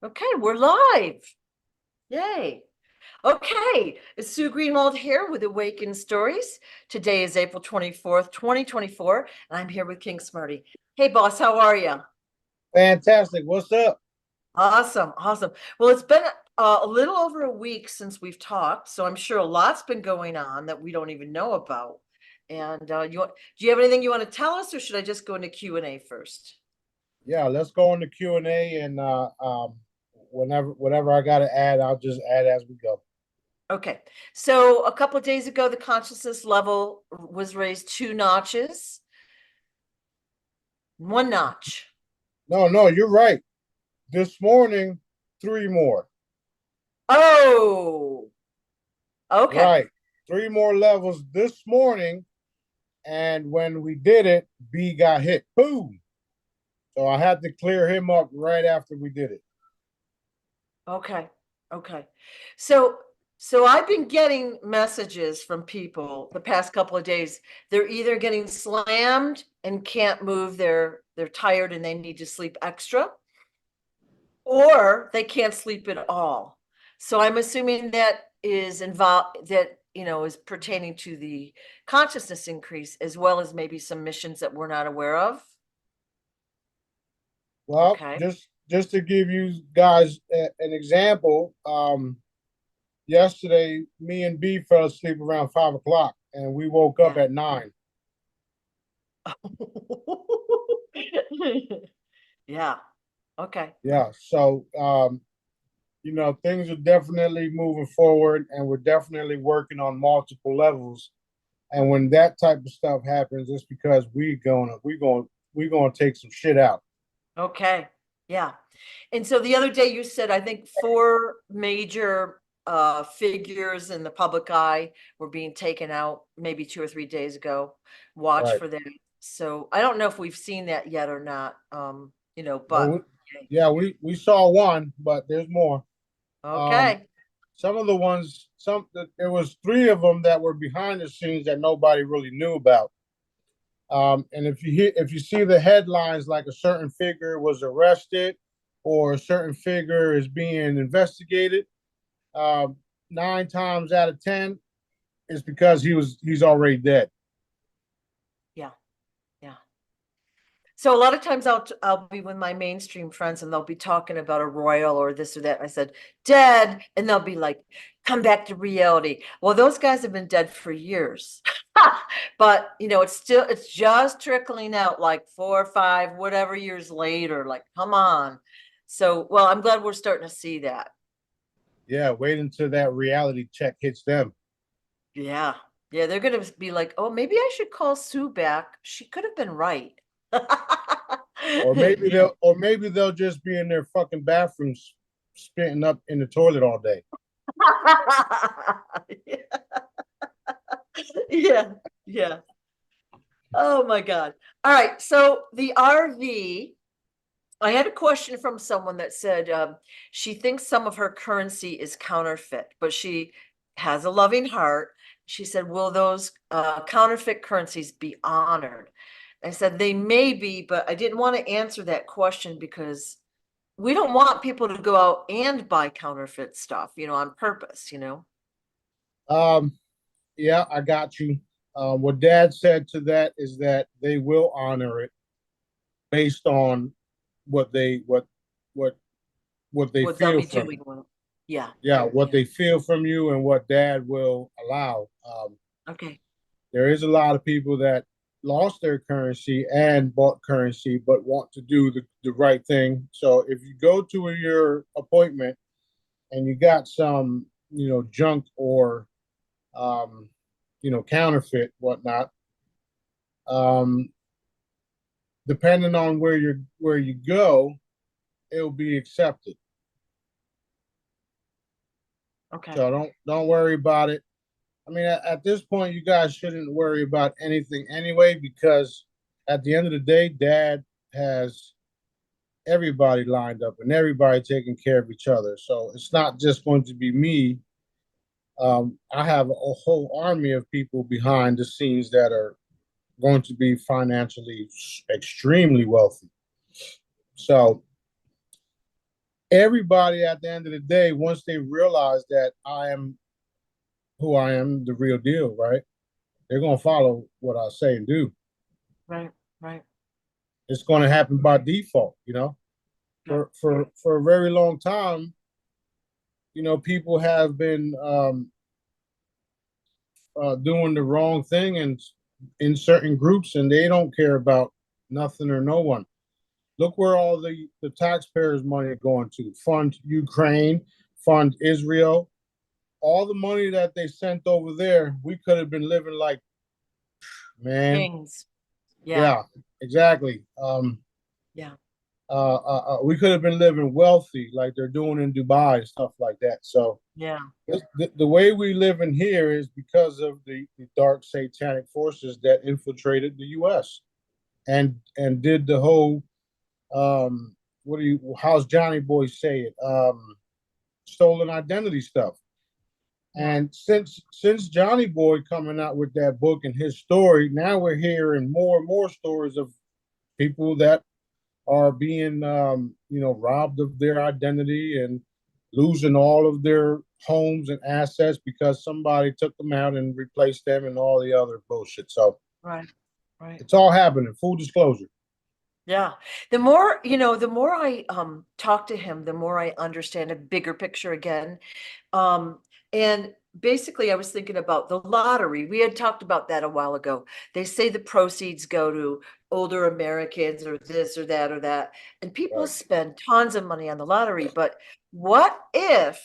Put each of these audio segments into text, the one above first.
Okay, we're live. Yay. Okay, it's Sue Greenwald here with Awakened Stories. Today is April 24th, 2024, and I'm here with King Smarty. Hey, boss, how are you? Fantastic. What's up? Awesome, awesome. Well, it's been a little over a week since we've talked, so I'm sure a lot's been going on that we don't even know about. And do you have anything you want to tell us, or should I just go into Q&A first? Yeah, let's go into Q&A and whatever I got to add, I'll just add as we go. Okay, so a couple of days ago, the consciousness level was raised 2 notches, 1 notch. No, you're right. This morning, three more. Oh, okay. Right. Three more levels this morning. And when we did it, B got hit. Boom. So I had to clear him up right after we did it. Okay. Okay. So so I've been getting messages from people the past couple of days. They're either getting slammed and can't move, they're tired and they need to sleep extra, or they can't sleep at all. So I'm assuming that is involved, that is pertaining to the consciousness increase, as well as maybe some missions that we're not aware of. Well, Okay. just to give you guys an example, yesterday me and B fell asleep around 5 o'clock and we woke up Yeah. at 9. Yeah. Okay. Yeah. So, things are definitely moving forward and we're definitely working on multiple levels. And when that type of stuff happens, it's because we're gonna take some shit out. Okay. Yeah. And so the other day you said, I think 4 major figures in the public eye were being taken out maybe 2 or 3 days ago. Watch Right. for that. So I don't know if we've seen that yet or not. Well, But yeah, we saw one, but there's more. Um, okay. some of the ones, there was three of them that were behind the scenes that nobody really knew about. And if you see the headlines, like a certain figure was arrested or a certain figure is being investigated, 9 times out of 10 is because he's already dead. Yeah. Yeah. So a lot of times I'll be with my mainstream friends and they'll be talking about a royal or this or that. I said, dead, and they'll be like, come back to reality. Well, those guys have been dead for years. But it's just trickling out like 4 or 5, whatever years later. Like, come on. So, well, I'm glad we're starting to see that. Yeah, wait until that reality check hits them. Yeah. Yeah, they're gonna be like, oh, maybe I should call Sue back. She could have been right. Yeah. Or maybe they'll just be in their fucking bathrooms spitting up in the toilet all day. Yeah, yeah. Oh my God. All right. So the RV, I had a question from someone that said she thinks some of her currency is counterfeit, but she has a loving heart. She said, will those counterfeit currencies be honored? I said they may be, but I didn't want to answer that question because we don't want people to go out and buy counterfeit stuff, on purpose. Um, yeah, I got you. What Dad said to that is that they will honor it based on what they what what what they What they'll feel be from doing. you. Yeah, Yeah, what yeah. they feel from you and what Dad will allow. Okay. There is a lot of people that lost their currency and bought currency, but want to do the right thing. So if you go to your appointment and you got some, junk or, counterfeit, whatnot, um, depending on where you go, it'll be accepted. Okay. So don't worry about it. I mean, at this point, you guys shouldn't worry about anything anyway, because at the end of the day, Dad has everybody lined up and everybody taking care of each other. So it's not just going to be me. I have a whole army of people behind the scenes that are going to be financially extremely wealthy. So everybody at the end of the day, once they realize that I am who I am, the real deal, right? They're gonna follow what I say and do. Right, right. It's gonna happen by default, you know. Yeah, For a very long time, people have been doing the wrong thing and in certain groups, and they don't care about nothing or no one. Look where all the taxpayers' money are going to fund Ukraine, fund Israel. All the money that they sent over there, we could have been living like, man, kings. Yeah, yeah, exactly. yeah, We could have been living wealthy like they're doing in Dubai and stuff like that. So yeah, the way we live in here is because of the dark satanic forces that infiltrated the U.S. and did the whole how's Johnny Boy say it, stolen identity stuff. yeah. And since Johnny Boy coming out with that book and his story, now we're hearing more and more stories of people that are being robbed of their identity and losing all of their homes and assets because somebody took them out and replaced them and all the other bullshit. So Right, right. it's all happening. Full disclosure. Yeah. The more I talk to him, the more I understand a bigger picture again. Um, and basically I was thinking about the lottery. We had talked about that a while ago. They say the proceeds go to older Americans or this or that or that, and people Right. spend tons of money on the lottery. But what if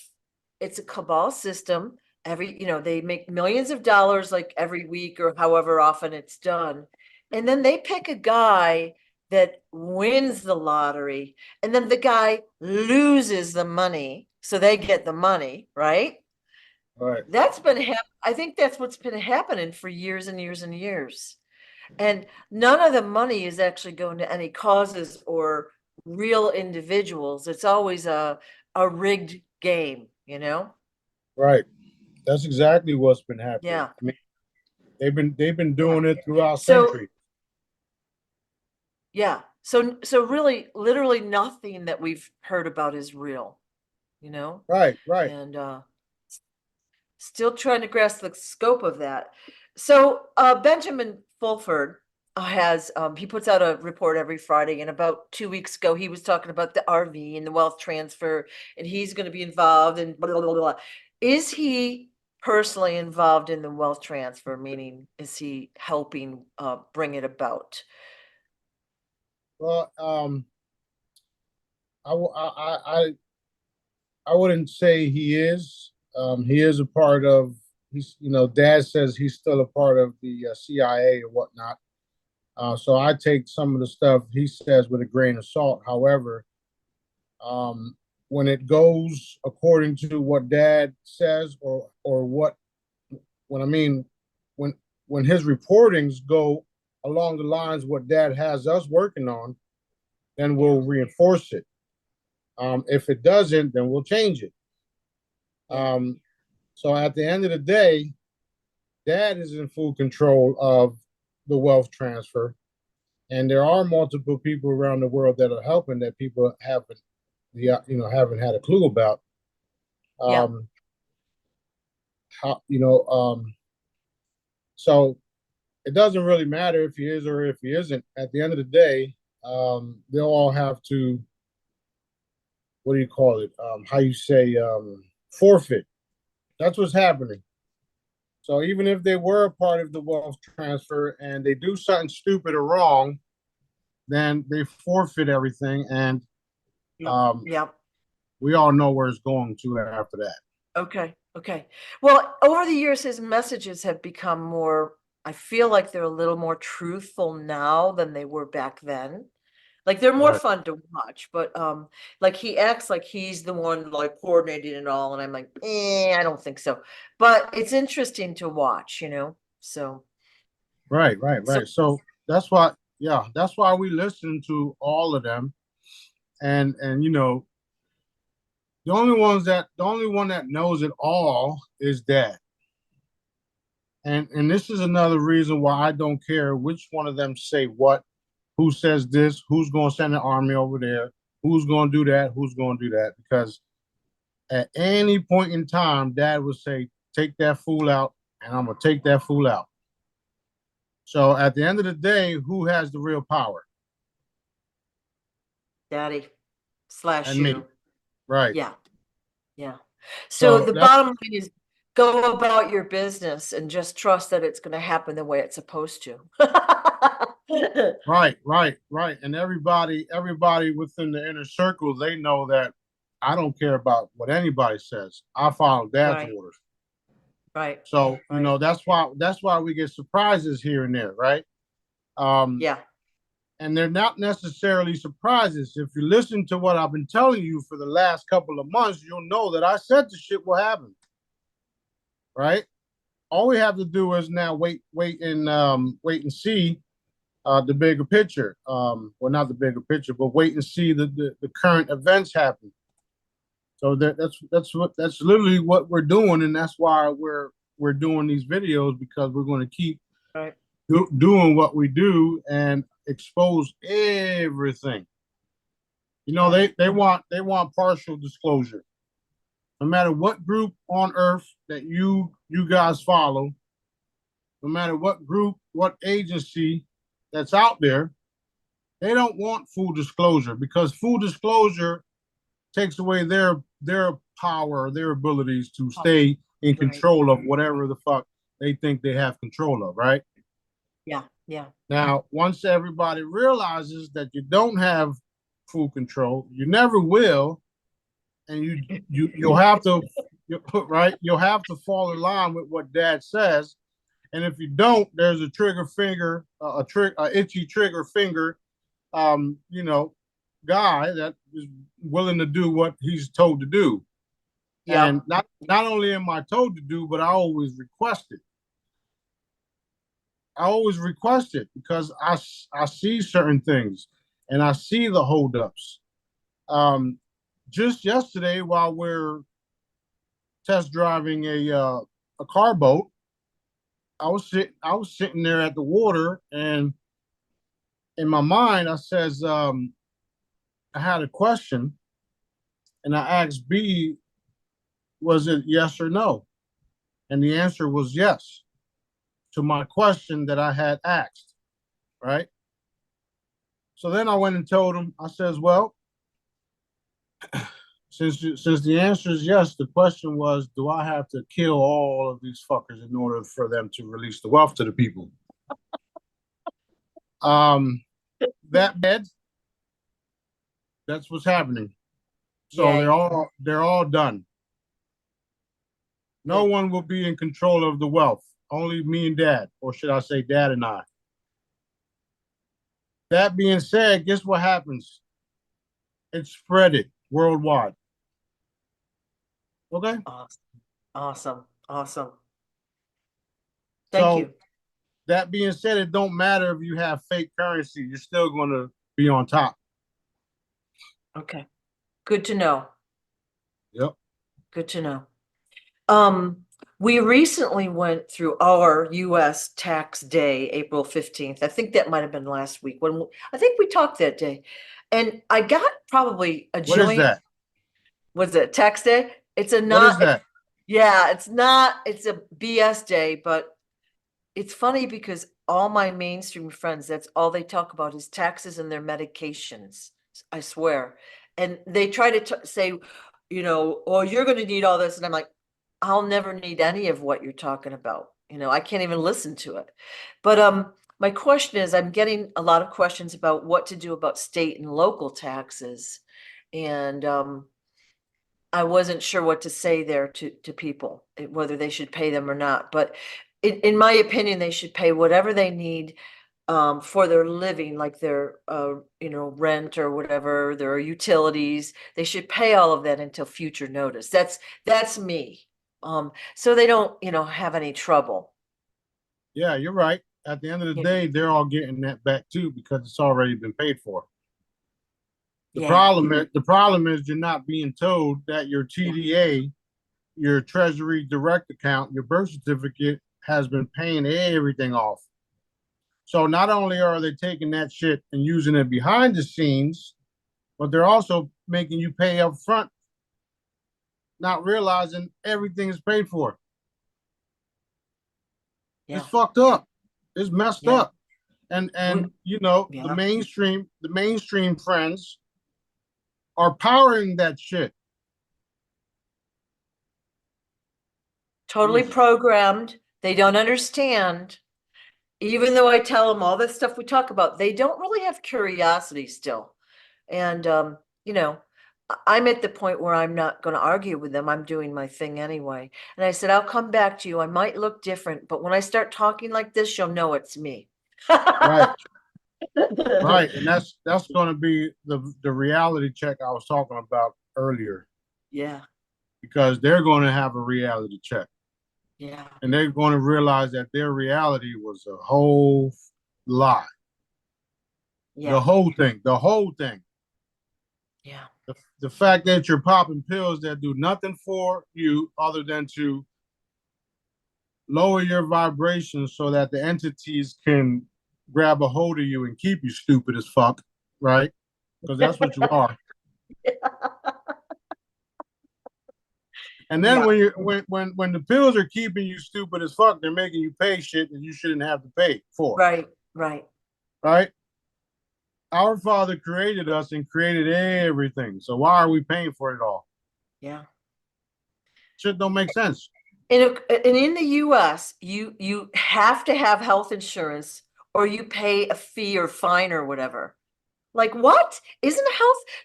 it's a cabal system? They make millions of dollars like every week or however often it's done. And then they pick a guy that wins the lottery, and then the guy loses the money, so they get the money, right? Right. I think that's what's been happening for years and years and years. And none of the money is actually going to any causes or real individuals. It's always a rigged game, you know? Right. That's exactly what's been happening. Yeah, I mean, they've been yeah. doing it throughout So centuries. yeah. So really literally nothing that we've heard about is real, you know? Right. Right. And still trying to grasp the scope of that. So Benjamin Fulford has he puts out a report every Friday, and about 2 weeks ago he was talking about the RV and the wealth transfer, and he's going to be involved and blah, blah, blah, blah. Is he personally involved in the wealth transfer? Meaning, is he helping bring it about? Well, I wouldn't say he is. He is a part of. Dad says he's still a part of the CIA or whatnot. So I take some of the stuff he says with a grain of salt. However, when it goes according to what Dad says, or when I mean when when his reportings go along the lines what Dad has us working on, then Yeah, we'll reinforce it. If it doesn't, then we'll change it. yeah, Um, so at the end of the day, Dad is in full control of the wealth transfer, and there are multiple people around the world that are helping that people haven't had a clue about. yeah, Um, how so it doesn't really matter if he is or if he isn't. At the end of the day, they'll all have to, what do you call it? How you say, forfeit. That's what's happening. So even if they were a part of the wealth transfer and they do something stupid or wrong, then they forfeit everything, and yeah, um, yeah. we all know where it's going to after that. Okay, okay. Well, over the years, his messages have become more, I feel like they're a little more truthful now than they were back then. Like they're more Right, fun to watch, but like he acts like he's the one like coordinating it all, and I'm like, I don't think so. But it's interesting to watch, you know. So right, right, so right. So that's why, yeah, that's why we listen to all of them, and the only one that knows it all is Dad. And this is another reason why I don't care which one of them say what, who says this, who's going to send an army over there, who's going to do that, who's going to do that, because at any point in time, Dad would say, "Take that fool out," and I'm gonna take that fool out. So at the end of the day, who has the real power? Daddy slash And me, you. right? Yeah. Yeah. So So the that's bottom line is go about your business and just trust that it's going to happen the way it's supposed to. right, right, right. And everybody within the inner circle, they know that I don't care about what anybody says. I follow Dad's Right, orders. right, So right. that's why we get surprises here and there, right? Um, Yeah, and they're not necessarily surprises. If you listen to what I've been telling you for the last couple of months, you'll know that I said the shit will happen, right? All we have to do is now wait and see the bigger picture. Well, not the bigger picture, but wait and see the current events happen. So that's literally what we're doing, and that's why we're doing these videos, because we're going to keep right. doing what we do and expose everything. You know, Right. they want partial disclosure. No matter what group on earth that you guys follow, no matter what group, what agency that's out there, they don't want full disclosure, because full disclosure takes away their power, their abilities to Oh, stay in right. control of whatever the fuck they think they have control of, right? Yeah, yeah, Now, once everybody realizes that you don't have full control, you never will, and you'll have to right, you'll have to fall in line with what Dad says. And if you don't, there's a trigger finger, a itchy trigger finger, you know, guy that is willing to do what he's told to do. And yep, not only am I told to do, but I always request it. I always request it because I see certain things and I see the holdups. Um, just yesterday, while we're test driving a car boat, I was sitting there at the water, and in my mind I says, I had a question, and I asked B, was it yes or no? And the answer was yes to my question that I had asked, right? So then I went and told him, I says, well, since the answer is yes, the question was, do I have to kill all of these fuckers in order for them to release the wealth to the people? Um, that bad. That's what's happening. So yay, they're all done. No good. one will be in control of the wealth. Only me and Dad, or should I say, Dad and I. That being said, guess what happens? It's spreaded worldwide. Okay. Awesome, awesome, awesome. Thank So you. that being said, it don't matter if you have fake currency, you're still going to be on top. Okay, good to know. Yep. Good to know. Um, we recently went through our US tax day, April 15th. I think that might have been last week I think we talked that day. And I got probably a What is joint, that? was it tax day? It's a What is not, that? yeah, it's not, it's a BS day, but it's funny because all my mainstream friends, that's all they talk about is taxes and their medications. I swear. And they try to say, oh, you're going to need all this. And I'm like, I'll never need any of what you're talking about. I can't even listen to it. But my question is, I'm getting a lot of questions about what to do about state and local taxes. And I wasn't sure what to say there to people, whether they should pay them or not. But in my opinion, they should pay whatever they need for their living, like their rent or whatever, their utilities. They should pay all of that until future notice. That's me. So they don't, have any trouble. Yeah, you're right. At the end of the Yeah, day, they're all getting that back too, because it's already been paid for. yeah, The problem is you're not being told that your yeah. TDA, your Treasury Direct account, your birth certificate has been paying everything off. So not only are they taking that shit and using it behind the scenes, but they're also making you pay up front, not realizing everything is paid for. Yeah. It's fucked up. It's messed Yeah. up. And We, you know, yeah. the mainstream friends are powering that shit. Totally Jesus. programmed. They don't understand. Even though I tell them all this stuff we talk about, they don't really have curiosity still. And, you know, I'm at the point where I'm not going to argue with them. I'm doing my thing anyway. And I said, I'll come back to you. I might look different, but when I start talking like this, you'll know it's me. Right. Right. And that's going to be the reality check I was talking about earlier, Yeah. because they're going to have a reality check, Yeah. and they're going to realize that their reality was a whole lie. Yeah. The whole thing. Yeah. The fact that you're popping pills that do nothing for you other than to lower your vibrations so that the entities can grab a hold of you and keep you stupid as fuck, right? Because that's what you are. And then Yeah. when you when the pills are keeping you stupid as fuck, they're making you pay shit that you shouldn't have to pay for. Right. Right. Right? Our Father created us and created everything. So why are we paying for it all? Yeah. Shit don't make sense. And in the US, you have to have health insurance or you pay a fee or fine or whatever. Like what?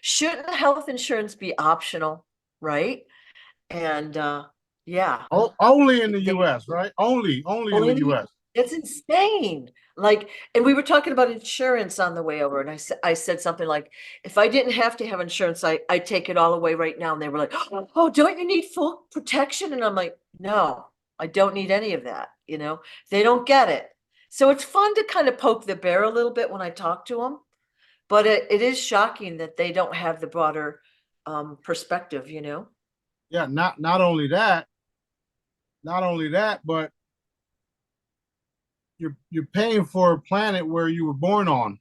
Shouldn't health insurance be optional, right? And yeah, Only in the they US, right? Only in the only US. it's insane. Like, and we were talking about insurance on the way over, and I said something like, if I didn't have to have insurance, I'd take it all away right now. And they were like, oh, don't you need full protection? And I'm like, no, I don't need any of that. You know, they don't get it. So it's fun to kind of poke the bear a little bit when I talk to them, but it is shocking that they don't have the broader perspective, you know? Yeah, not only that, but you're paying for a planet where you were born on.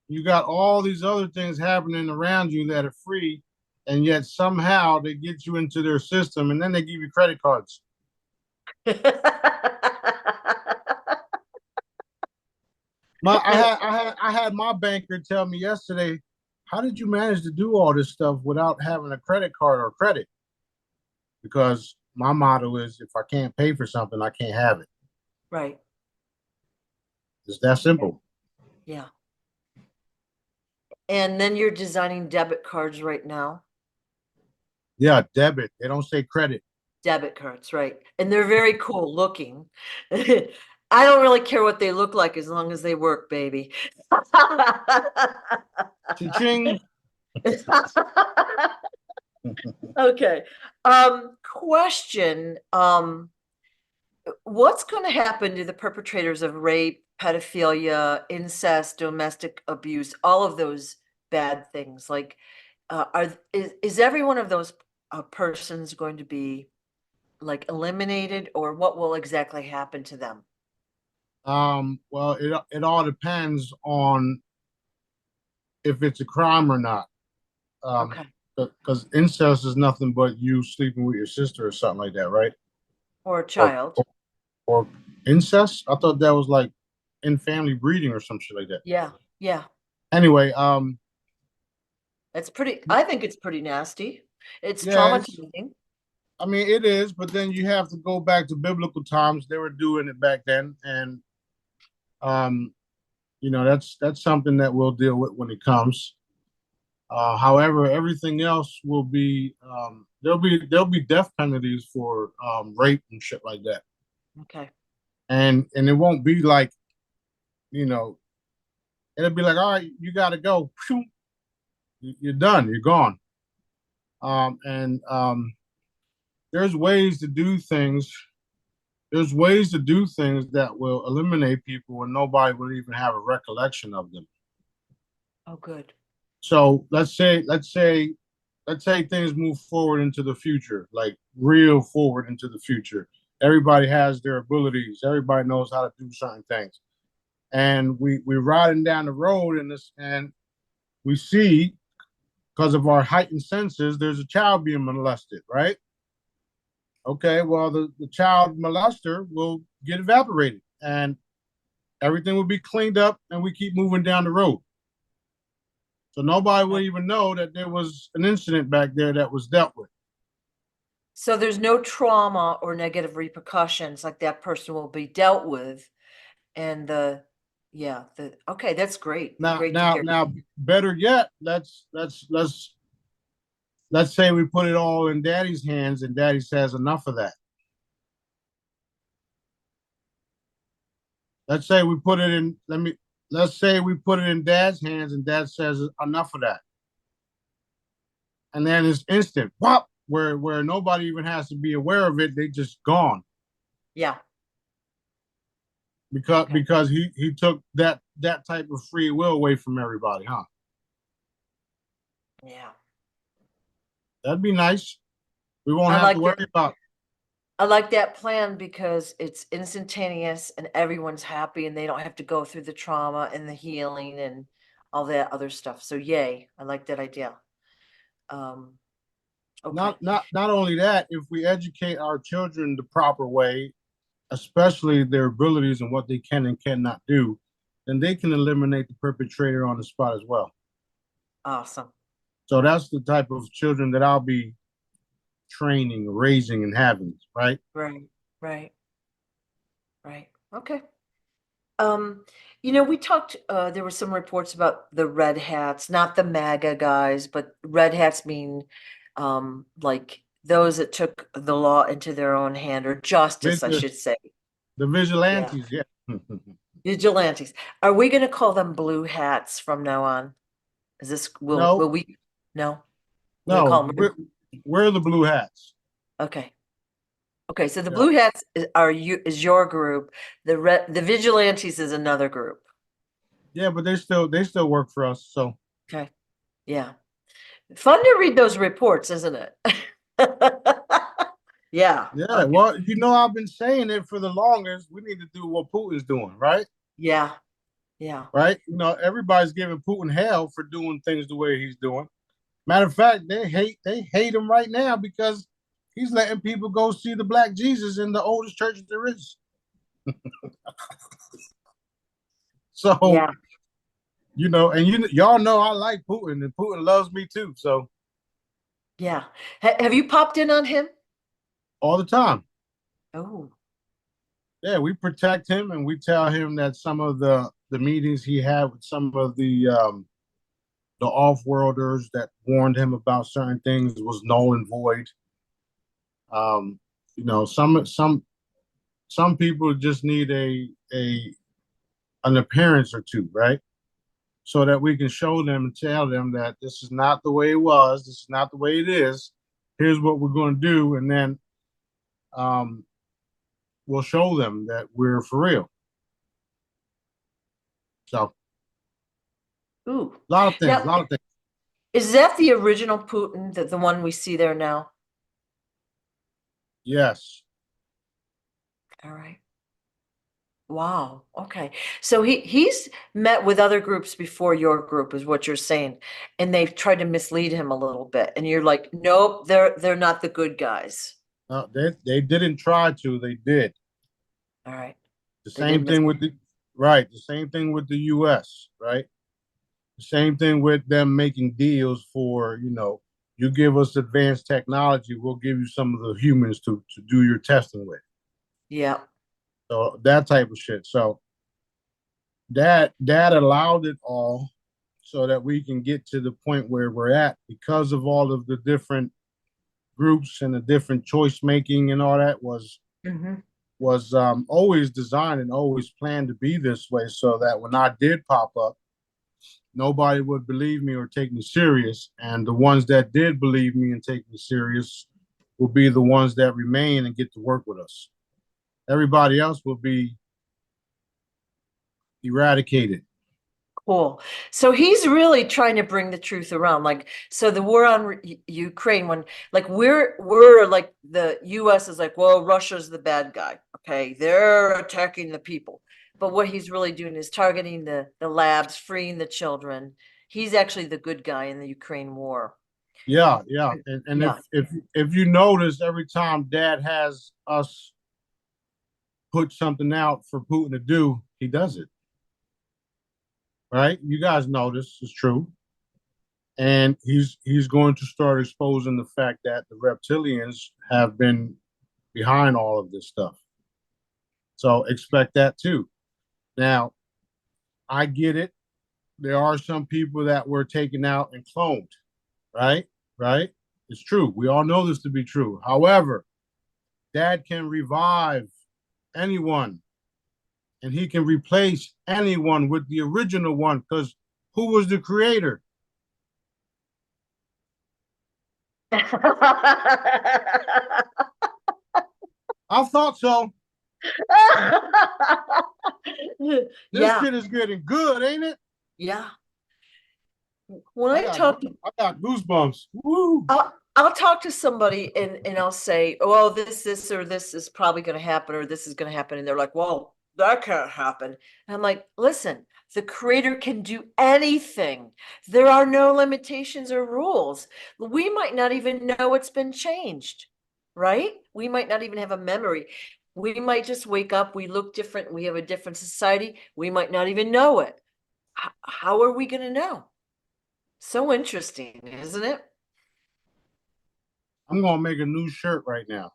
You got all these other things happening around you that are free, and yet somehow they get you into their system, and then they give you credit cards. I had my banker tell me yesterday, how did you manage to do all this stuff without having a credit card or credit? Because my motto is, if I can't pay for something, I can't have it. Right. It's that simple. Yeah. And then you're designing debit cards right now. Yeah, debit. They don't say credit. Debit cards, right? And they're very cool looking. I don't really care what they look like as long as they work, baby. Cha-ching. Okay. Question. What's going to happen to the perpetrators of rape, pedophilia, incest, domestic abuse, all of those bad things? Like, is every one of those persons going to be like eliminated, or what will exactly happen to them? Well, it all depends on if it's a crime or not. Okay. Because incest is nothing but you sleeping with your sister or something like that, right? Or a Or child. or incest. I thought that was like in family breeding or some shit like that. Yeah. Yeah. Anyway, I think it's pretty nasty. It's yeah, traumatizing. I mean it is, but then you have to go back to biblical times. They were doing it back then, and um, you know that's something that we'll deal with when it comes. However, everything else will be there'll be death penalties for rape and shit like that, Okay. and it won't be like, you know, it'll be like, all right, you got to go. You're done. You're gone. And there's ways to do things. There's ways to do things that will eliminate people and nobody will even have a recollection of them. Oh, good. So let's say things move forward into the future, like real forward into the future. Everybody has their abilities. Everybody knows how to do certain things. And we're riding down the road in this, and we see, because of our heightened senses, there's a child being molested, right? Okay, well, the child molester will get evaporated and everything will be cleaned up and we keep moving down the road. So nobody would even know that there was an incident back there that was dealt with. So there's no trauma or negative repercussions, like that person will be dealt with. And okay, that's great. Now, Great to now, hear. now, better yet, let's say we put it all in daddy's hands and daddy says enough of that. Let's say we put it in, let's say we put it in dad's hands and dad says enough of that. And then it's instant, pop, where nobody even has to be aware of it. They just gone. Yeah. Because he took that type of free will away from everybody, huh? Yeah. That'd be nice. We won't I have like to that. worry about it. I like that plan because it's instantaneous and everyone's happy and they don't have to go through the trauma and the healing and all that other stuff. So yay, I like that idea. Okay. Not only that, if we educate our children the proper way, especially their abilities and what they can and cannot do, then they can eliminate the perpetrator on the spot as well. Awesome. So that's the type of children that I'll be training, raising, and having, right? Right. Right. Right. Okay. We talked, there were some reports about the red hats, not the MAGA guys, but red hats mean like those that took the law into their own hand, or justice, I The, should say. the Yeah. vigilantes, yeah. Vigilantes. Are we gonna call them blue hats from now on? Is this will No, we no? We're gonna no, call them we're the blue hats. okay. Okay, so the Yeah, blue hats is your group. The vigilantes is another group. yeah, but they still work for us. So Okay. Yeah. Fun to read those reports, isn't it? Yeah. yeah, Okay. well, I've been saying it for the longest. We need to do what Putin's doing, right? Yeah. Yeah. Right? Everybody's giving Putin hell for doing things the way he's doing. Matter of fact, they hate him right now because he's letting people go see the Black Jesus in the oldest church there is. So, Yeah. and y'all know I like Putin and Putin loves me too. So Yeah. Have you popped in on him? all the time. Oh. Yeah, we protect him and we tell him that some of the meetings he had with some of the off-worlders that warned him about certain things was null and void. Um, some people just need an appearance or two, right? So that we can show them and tell them that this is not the way it was, this is not the way it is. Here's what we're going to do, and then we'll show them that we're for real. So, Ooh. a lot of things, a Now, lot of things. is that the original Putin, the one we see there now? Yes. All right. Wow. Okay. So he's met with other groups before your group is what you're saying, and they've tried to mislead him a little bit. And you're like, nope, they're not the good guys. They didn't try to, they did. All right. The They did same thing with the same thing with the US, right? The same thing with them making deals for, you give us advanced technology, we'll give you some of the humans to do your testing with. Yeah. So that type of shit. So that allowed it all so that we can get to the point where we're at because of all of the different groups and the different choice making and all that was Mhm. always designed and always planned to be this way so that when I did pop up, nobody would believe me or take me serious. And the ones that did believe me and take me serious will be the ones that remain and get to work with us. Everybody else will be eradicated. Cool. So he's really trying to bring the truth around. Like, so the war on Ukraine, when like we're like the US is like, well, Russia's the bad guy. Okay, they're attacking the people. But what he's really doing is targeting the labs, freeing the children. He's actually the good guy in the Ukraine war. Yeah, yeah. And Yeah. if you notice, every time Dad has us put something out for Putin to do, he does it. Right? You guys notice it's true. And he's going to start exposing the fact that the reptilians have been behind all of this stuff. So expect that too. Now, I get it. There are some people that were taken out and cloned, right? Right? It's true. We all know this to be true. However, Dad can revive anyone and he can replace anyone with the original one because who was the creator? I thought so. This Yeah, shit is getting good, ain't it? yeah. When I talk, I got goosebumps. Woo! I'll talk to somebody and I'll say, "Oh, or this is probably going to happen, or this is going to happen," and they're like, "Well, that can't happen." And I'm like, "Listen, the creator can do anything. There are no limitations or rules. We might not even know it's been changed, right? We might not even have a memory. We might just wake up, we look different, we have a different society. We might not even know it. How are we going to know?" So interesting, isn't it? I'm gonna make a new shirt right now.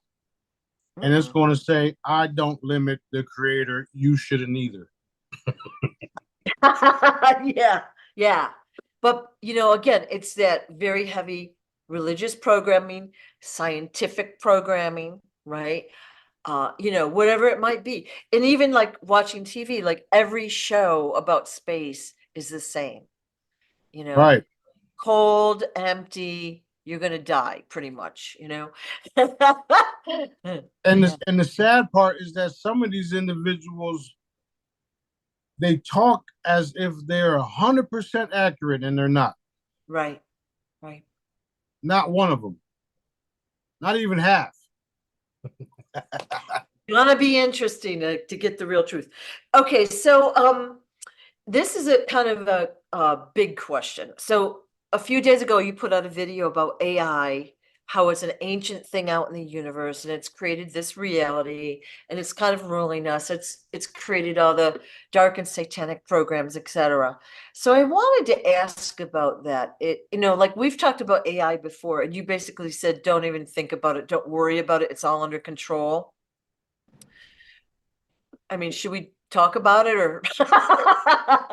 And it's Mm. gonna say, I don't limit the creator, you shouldn't either. Yeah, yeah. But again, it's that very heavy religious programming, scientific programming, right? Whatever it might be. And even like watching TV, like every show about space is the same, you know, Right. cold, empty, you're gonna die pretty much. Yeah, And the sad part is that some of these individuals they talk as if they're 100% accurate and they're not. right, right. Not one of them. Not even half. Gonna be interesting to get the real truth. Okay, so this is a kind of a big question. So a few days ago, you put out a video about AI, how it's an ancient thing out in the universe, and it's created this reality, and it's kind of ruling us. It's created all the dark and satanic programs, etc. So I wanted to ask about that. Like we've talked about AI before, and you basically said, don't even think about it, don't worry about it, it's all under control. I mean, should we talk about it or?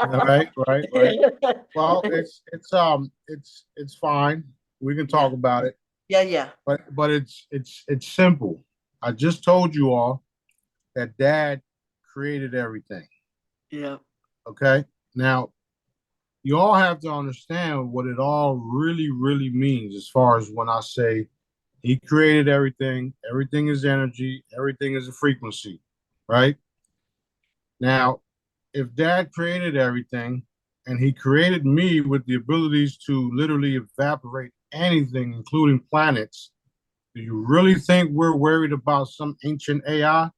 Right, right, right. Well, it's fine. We can Yeah, talk about it. yeah, yeah, But it's simple. I just told you all that Dad created everything. yeah. Okay. Now you all have to understand what it all really, really means as far as when I say he created everything, everything is energy, everything is a frequency, right? Now, if Dad created everything and he created me with the abilities to literally evaporate anything, including planets, do you really think we're worried about some ancient AI?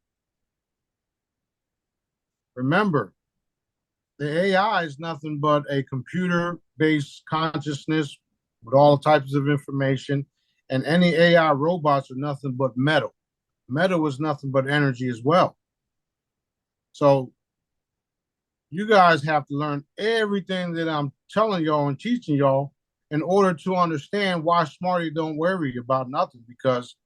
Remember, the AI is nothing but a computer-based consciousness with all types of information, and any AI robots are nothing but metal. Metal is nothing but energy as well. So you guys have to learn everything that I'm telling y'all and teaching y'all in order to understand why Smarty don't worry about nothing, because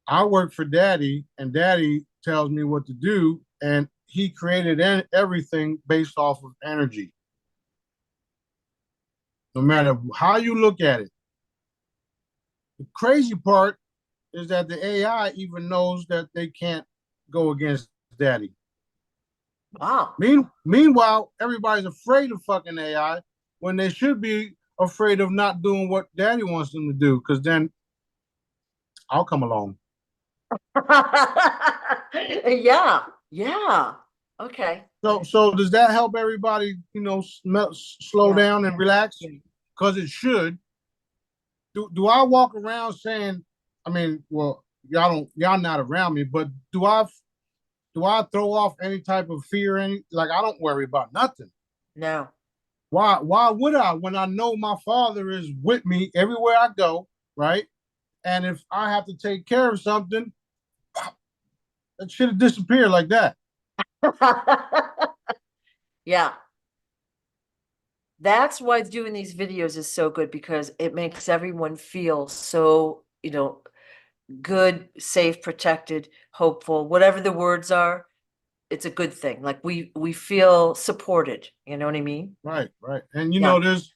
I work for Daddy and Daddy tells me what to do, and he created everything based off of energy. No matter how you look at it. The crazy part is that the AI even knows that they can't go against Daddy. Wow. Meanwhile, everybody's afraid of fucking AI when they should be afraid of not doing what Daddy wants them to do, because then I'll come along. Yeah, yeah. Okay. So does that help everybody, slow Yeah, down and relax? yeah. Because it should. Do I walk around saying, I mean, well, y'all not around me, but do I throw off any type of fear? Any like I don't worry about nothing. No. Why would I when I know my father is with me everywhere I go, right? And if I have to take care of something, that should have disappeared like that. Yeah. That's why doing these videos is so good, because it makes everyone feel so, good, safe, protected, hopeful, whatever the words are. It's a good thing. Like we feel supported. You know what I mean? Right, right. And you Yeah. know, there's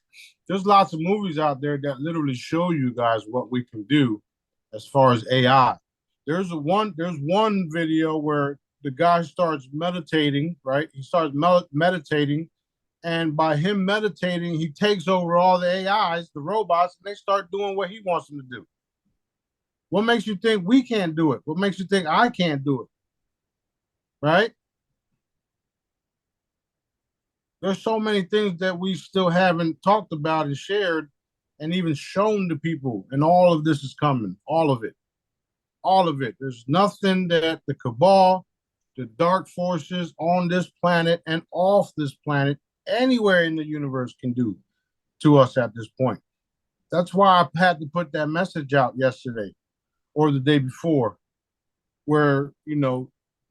lots of movies out there that literally show you guys what we can do as far as AI. There's one video where the guy starts meditating, right? He starts meditating, and by him meditating, he takes over all the AIs, the robots, and they start doing what he wants them to do. What makes you think we can't do it? What makes you think I can't do it? Right? There's so many things that we still haven't talked about and shared and even shown to people. And all of this is coming. All of it. All of it. There's nothing that the cabal, the dark forces on this planet and off this planet, anywhere in the universe can do to us at this point. That's why I had to put that message out yesterday or the day before, where,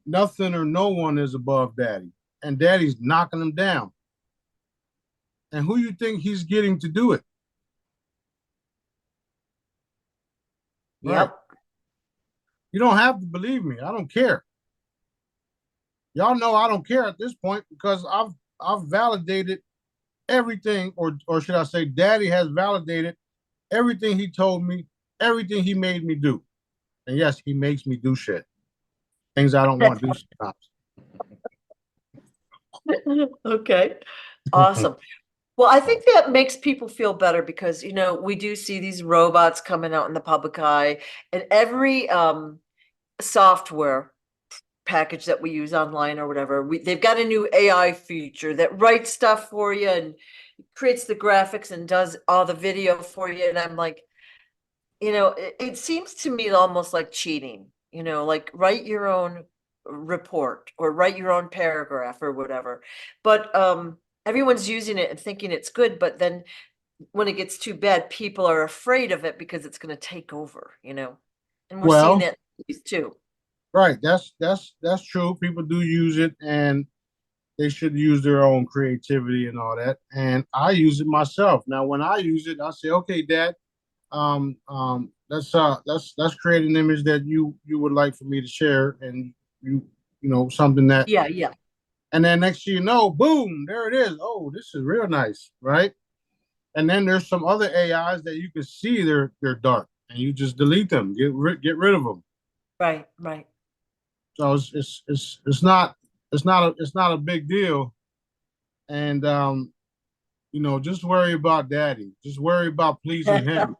nothing or no one is above daddy. And daddy's knocking them down. And who you think he's getting to do it? Right. Yep. You don't have to believe me. I don't care. Y'all know I don't care at this point because I've validated everything, or should I say, Daddy has validated everything he told me, everything he made me do. And yes, he makes me do shit, things I don't want to do Okay. Awesome. Well, I think that makes people feel better because, we do see these robots coming out in the public eye, and every software package that we use online or whatever, they've got a new AI feature that writes stuff for you and creates the graphics and does all the video for you. And I'm like, it seems to me almost like cheating, like write your own report or write your own paragraph or whatever. But everyone's using it and thinking it's good, but then when it gets too bad, people are afraid of it because it's going to take over, and we're seeing Well, that too. right. That's true. People do use it, and they should use their own creativity and all that. And I use it myself. Now, when I use it, I say, okay, Dad, let's create an image that you would like for me to share, and something that. Yeah, yeah. And then next thing you know, boom, there it is. Oh, this is real nice, right? And then there's some other AIs that you can see they're dark, and you just delete them, get rid of them. Right, right. So it's not a big deal. And just worry about daddy. Just worry about pleasing him.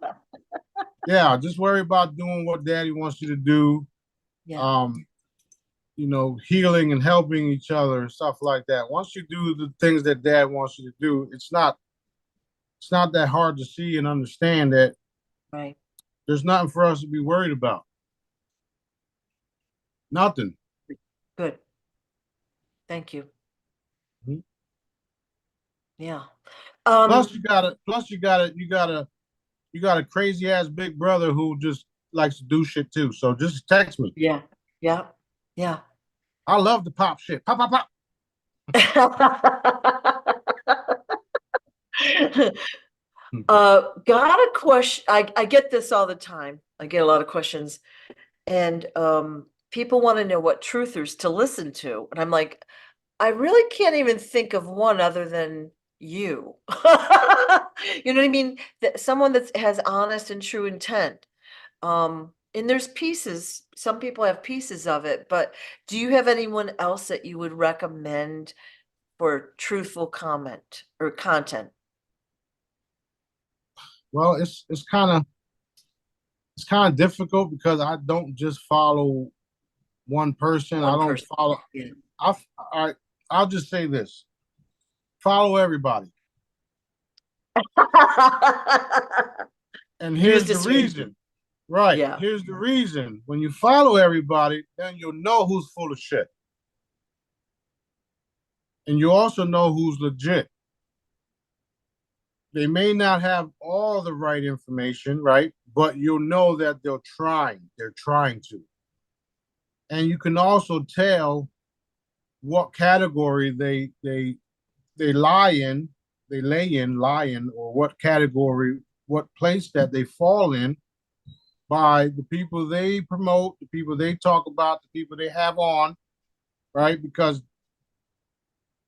Yeah, just worry about doing what daddy wants you to do. Yeah. Um, healing and helping each other and stuff like that. Once you do the things that dad wants you to do, it's not that hard to see and understand that Right. there's nothing for us to be worried about. Nothing. Good. Thank you. Mhm. Yeah. Plus you got a crazy ass big brother who just likes to do shit too. So just text me. Yeah. Yeah. Yeah. I love to pop shit. Pop, pop, pop. Got a question. I get this all the time. I get a lot of questions, and people want to know what truthers to listen to. And I'm like, I really can't even think of one other than you. You know what I mean? That someone that has honest and true intent. And there's pieces, some people have pieces of it, but do you have anyone else that you would recommend for truthful comment or content? Well, it's kind of difficult because I don't just follow one person. I One don't person. follow. Yeah. I I'll just say this: follow everybody. And Use here's the discretion. reason. Right. Yeah. Here's the reason. When you follow everybody, then you'll know who's full of shit. And you also know who's legit. They may not have all the right information, right? But you'll know that they're trying. They're trying to. And you can also tell what category they lie in, lie in, or what category, what place that they fall in by the people they promote, the people they talk about, the people they have on, right? Because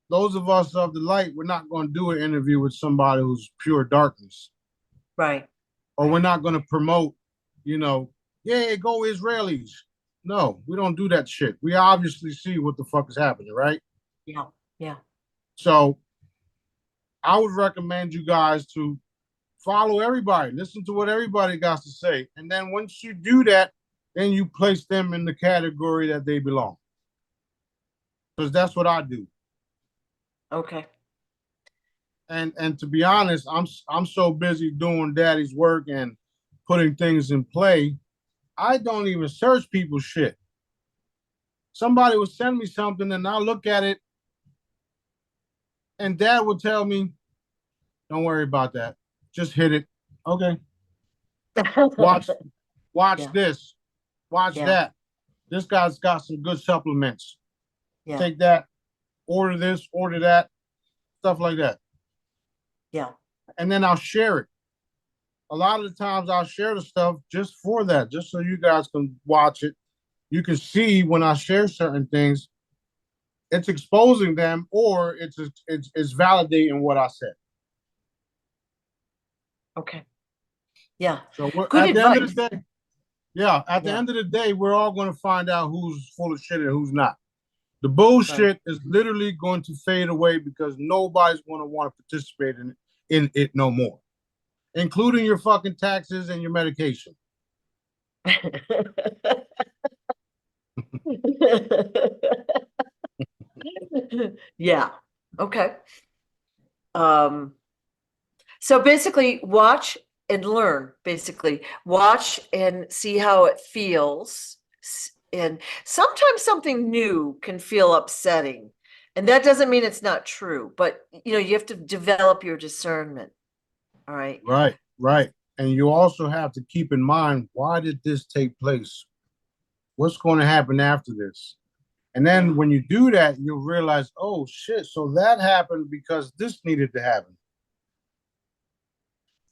those of us of the light, we're not going to do an interview with somebody who's pure darkness. Right. Or we're not going to promote, you know, yeah, go Israelis. No, we don't do that shit. We obviously see what the fuck is happening, right? Yeah. Yeah. So I would recommend you guys to follow everybody, listen to what everybody got to say. And then once you do that, then you place them in the category that they belong. Because that's what I do. Okay. And to be honest, I'm so busy doing daddy's work and putting things in play, I don't even search people's shit. Somebody will send me something and I'll look at it and dad will tell me, don't worry about that. Just hit it. Okay. Watch Yeah. this. Watch Yeah. that. This guy's got some good supplements. Yeah. Take that, order this, order that, stuff like that. Yeah. And then I'll share it. A lot of the times I'll share the stuff just for that, just so you guys can watch it. You can see when I share certain things, it's exposing them or it's validating what I said. Okay. Yeah. So Good at the end of advice. the day, yeah, at the Yeah. end of the day, we're all going to find out who's full of shit and who's not. The Right. bullshit is literally going to fade away because nobody's going to want to participate in it no more, including your fucking taxes and your medication. Yeah. Okay. Um, so basically watch and learn, basically. Watch and see how it feels. And sometimes something new can feel upsetting. And that doesn't mean it's not true, but you have to develop your discernment. All right. Right, right. And you also have to keep in mind, why did this take place? What's going to happen after this? And then Yeah. when you do that, you'll realize, oh shit, so that happened because this needed to happen.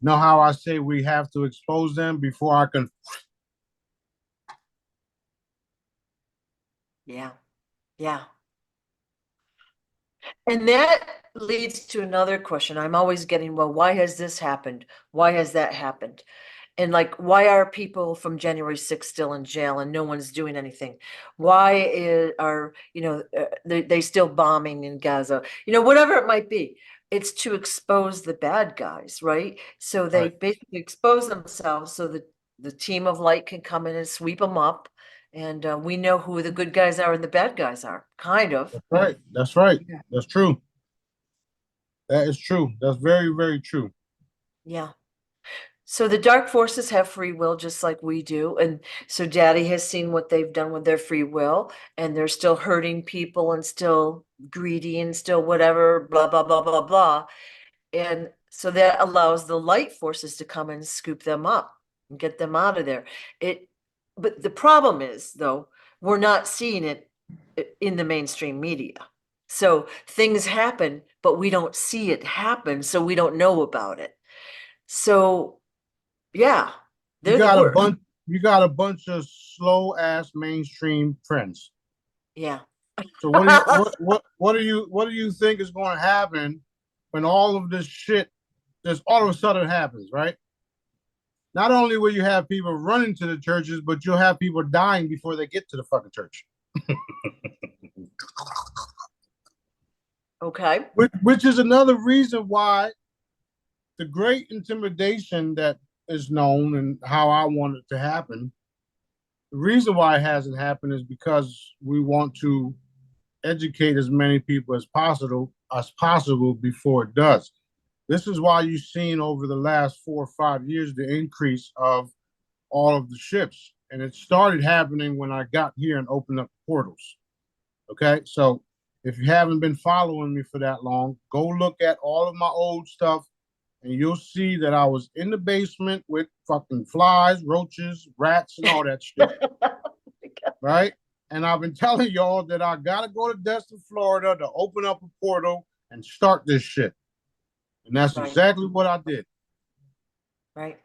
Know how I say we have to expose them before I can. Yeah. Yeah. And that leads to another question. I'm always getting, well, why has this happened? Why has that happened? And like, why are people from January 6th still in jail and no one's doing anything? Are, they still bombing in Gaza? Whatever it might be. It's to expose the bad guys, right? So they Right, basically expose themselves so that the team of light can come in and sweep them up. And we know who the good guys are and the bad guys are, kind of. that's right, that's right, Yeah. that's true. That is true. That's very, very true. Yeah. So the dark forces have free will just like we do. And so daddy has seen what they've done with their free will, and they're still hurting people and still greedy and still whatever, blah, blah, blah, blah, blah. And so that allows the light forces to come and scoop them up and get them out of there. But the problem is, though, we're not seeing it in the mainstream media. So things happen, but we don't see it happen, so we don't know about it. So yeah, You they're the got a worst. bunch. You got a bunch of slow ass mainstream friends. Yeah. So what do you think is going to happen when all of this shit just all of a sudden happens, right? Not only will you have people running to the churches, but you'll have people dying before they get to the fucking church. Okay. Which is another reason why the great intimidation that is known and how I want it to happen. The reason why it hasn't happened is because we want to educate as many people as possible before it does. This is why you've seen over the last 4 or 5 years the increase of all of the ships. And it started happening when I got here and opened up portals. Okay. So if you haven't been following me for that long, go look at all of my old stuff and you'll see that I was in the basement with fucking flies, roaches, rats, and all that shit. Right? And I've been telling y'all that I gotta go to Destin, Florida to open up a portal and start this shit. And that's Right. exactly what I did. Right.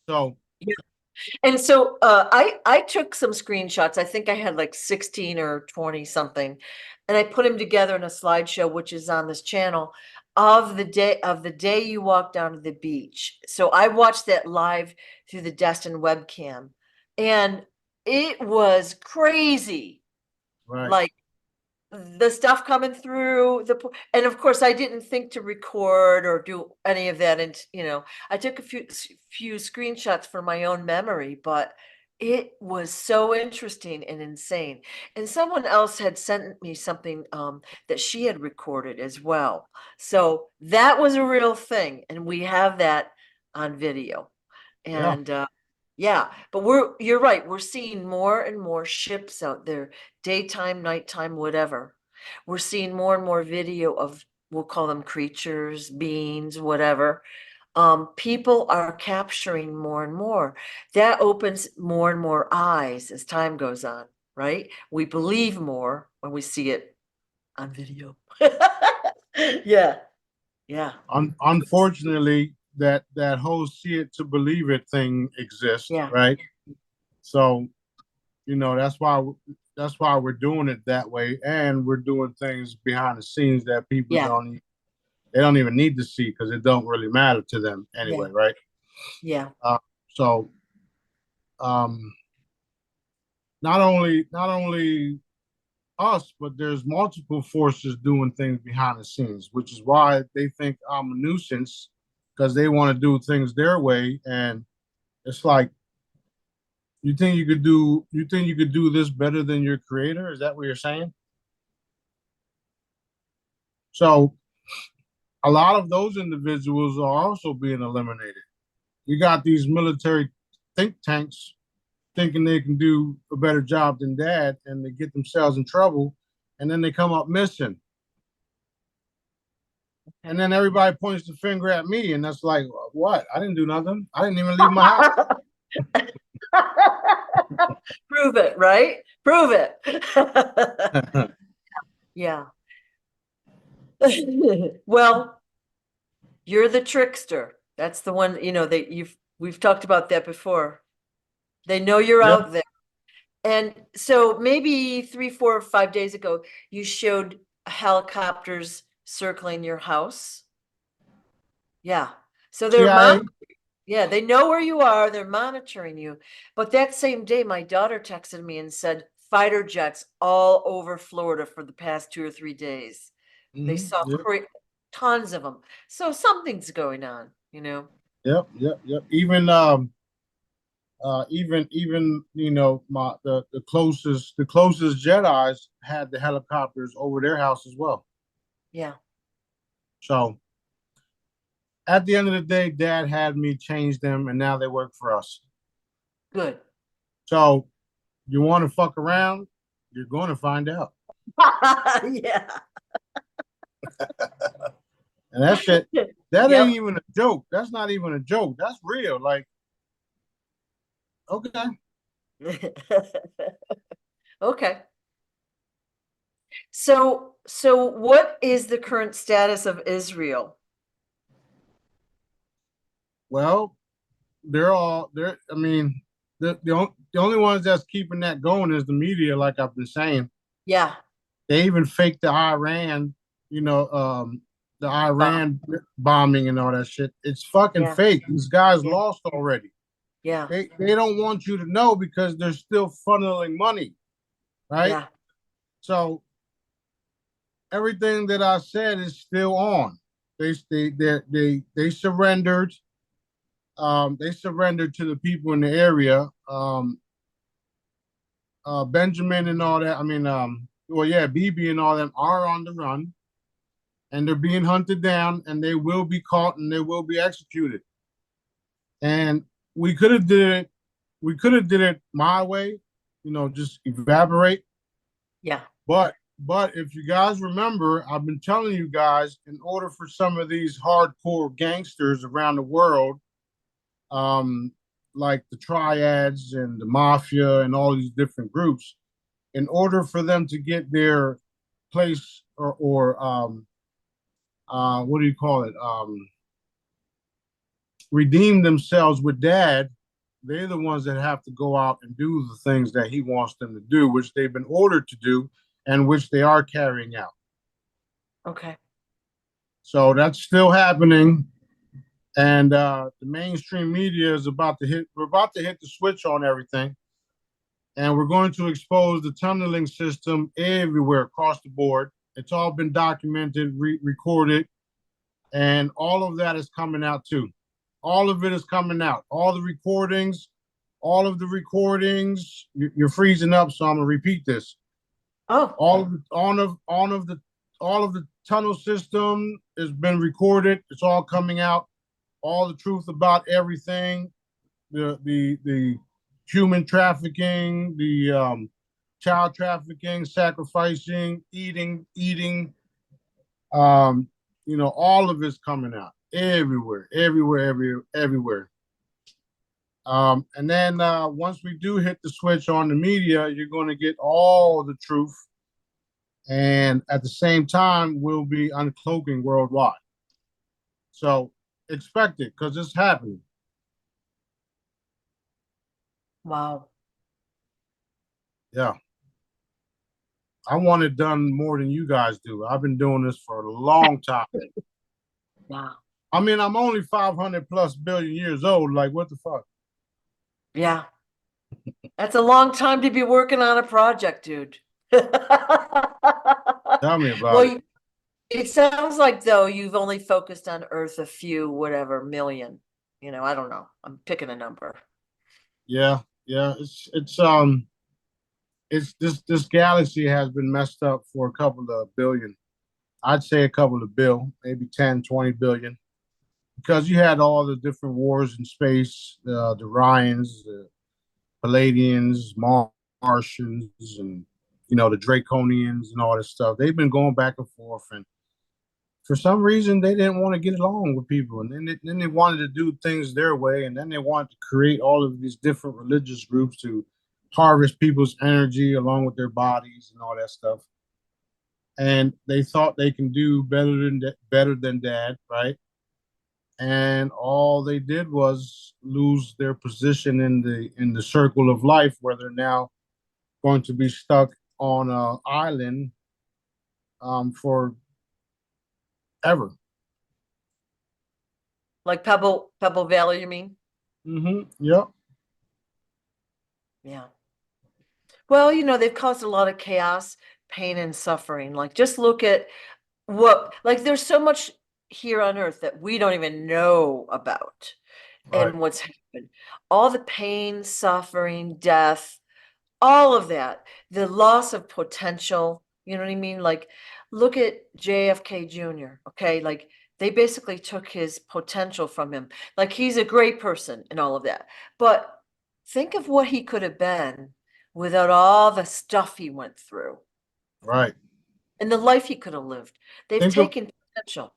So Yeah. And so I took some screenshots. I think I had like 16 or 20 something, and I put them together in a slideshow, which is on this channel, of the day you walk down to the beach. So I watched that live through the Destin webcam, and it was crazy. right. Like the stuff coming through and of course I didn't think to record or do any of that, and I took a few screenshots for my own memory, but it was so interesting and insane. And someone else had sent me something that she had recorded as well, so that was a real thing, and we have that on video. Yeah. And yeah, but you're right. We're seeing more and more ships out there, daytime, nighttime, whatever. We're seeing more and more video of, we'll call them creatures, beings, whatever. People are capturing more and more. That opens more and more eyes as time goes on, right? We believe more when we see it on video. Yeah, yeah, Unfortunately, that whole see it to believe it thing exists, yeah, right? So, that's why we're doing it that way, and we're doing things behind the scenes that people yeah, they don't even need to see because it don't really matter to them yeah, anyway, right? yeah, So, um, not only us, but there's multiple forces doing things behind the scenes, which is why they think I'm a nuisance because they want to do things their way. And it's like, you think you could do this better than your creator? Is that what you're saying? So a lot of those individuals are also being eliminated. You got these military think tanks thinking they can do a better job than dad, and they get themselves in trouble, and then they come up missing. And then everybody points the finger at me, and that's like, what? I didn't do nothing. I didn't even leave my house. Prove it, right? Prove it. Yeah. Well, you're the trickster. That's the one, that we've talked about that before. They know you're Yeah. out there. And so maybe 3, 4, 5 days ago, you showed helicopters circling your house. Yeah. So CIA. yeah, they know where you are. They're monitoring you. But that same day, my daughter texted me and said fighter jets all over Florida for the past 2 or 3 days. They saw Yep. tons of them. So something's going on. Yep. Yep. Yep. Even the closest Jedi's had the helicopters over their house as well. Yeah, So at the end of the day, Dad had me change them, and now they work for us. good. So you want to fuck around, you're going to find out. Yeah. And that shit, that Yep. ain't even a joke. That's not even a joke. That's real. Like, okay. Okay. So what is the current status of Israel? Well, I mean, the only ones that's keeping that going is the media, like I've been saying. Yeah. They even faked the Iran bombing and all that shit. It's fucking Yeah. fake. These guys Yeah. lost already. Yeah. They don't want you to know because they're still funneling money, right? Yeah. So everything that I said is still on. They surrendered. They surrendered to the people in the area. Benjamin and all that. I mean, well, yeah, BB and all them are on the run, and they're being hunted down, and they will be caught, and they will be executed. And we could have did it. We could have did it my way, just evaporate. Yeah. But But if you guys remember, I've been telling you guys, in order for some of these hardcore gangsters around the world, um, like the triads and the mafia and all these different groups, in order for them to get their place or what do you call it? Redeem themselves with dad, they're the ones that have to go out and do the things that he wants them to do, which they've been ordered to do and which they are carrying out. Okay. So that's still happening. And the mainstream media is about to hit, we're about to hit the switch on everything. And we're going to expose the tunneling system everywhere across the board. It's all been documented, recorded, and all of that is coming out too. All of it is coming out. All the recordings, all of the recordings. You're freezing up, so I'm gonna repeat this. Oh, All of the, all of the tunnel system has been recorded. It's all coming out. All the truth about everything. The human trafficking, the child trafficking, sacrificing, eating. Um, all of it's coming out everywhere, everywhere. And then once we do hit the switch on the media, you're going to get all the truth. And at the same time, we'll be uncloaking worldwide. So expect it because it's happening. wow. Yeah. I want it done more than you guys do. I've been doing this for a long time. Wow. I mean, I'm only 500 plus billion years old. Like, what the fuck? Yeah. That's a long time to be working on a project, dude. Tell me about it. Well, it sounds like though you've only focused on Earth a few, whatever, million. I don't know. I'm picking a number. Yeah, yeah. It's this galaxy has been messed up for a couple of billion. I'd say a couple of bill, maybe 10, 20 billion. Because you had all the different wars in space, the Ryans, the Palladians, Martians, and the Draconians and all this stuff. They've been going back and forth, and for some reason they didn't want to get along with people, and then they wanted to do things their way, and then they wanted to create all of these different religious groups to harvest people's energy along with their bodies and all that stuff. And they thought they can do better than dad, right? And all they did was lose their position in the circle of life, where they're now going to be stuck on an island for ever. Like Pebble Valley, you mean? Yep. Yeah. Well, they've caused a lot of chaos, pain, and suffering. Like, just look at there's so much here on Earth that we don't even know about Right. and what's happened. All the pain, suffering, death, all of that, the loss of potential, you know what I mean? Like, look at JFK Jr., okay? Like, they basically took his potential from him. Like, he's a great person and all of that. But think of what he could have been without all the stuff he went through Right. and the life he could have lived. They've Think of taken potential.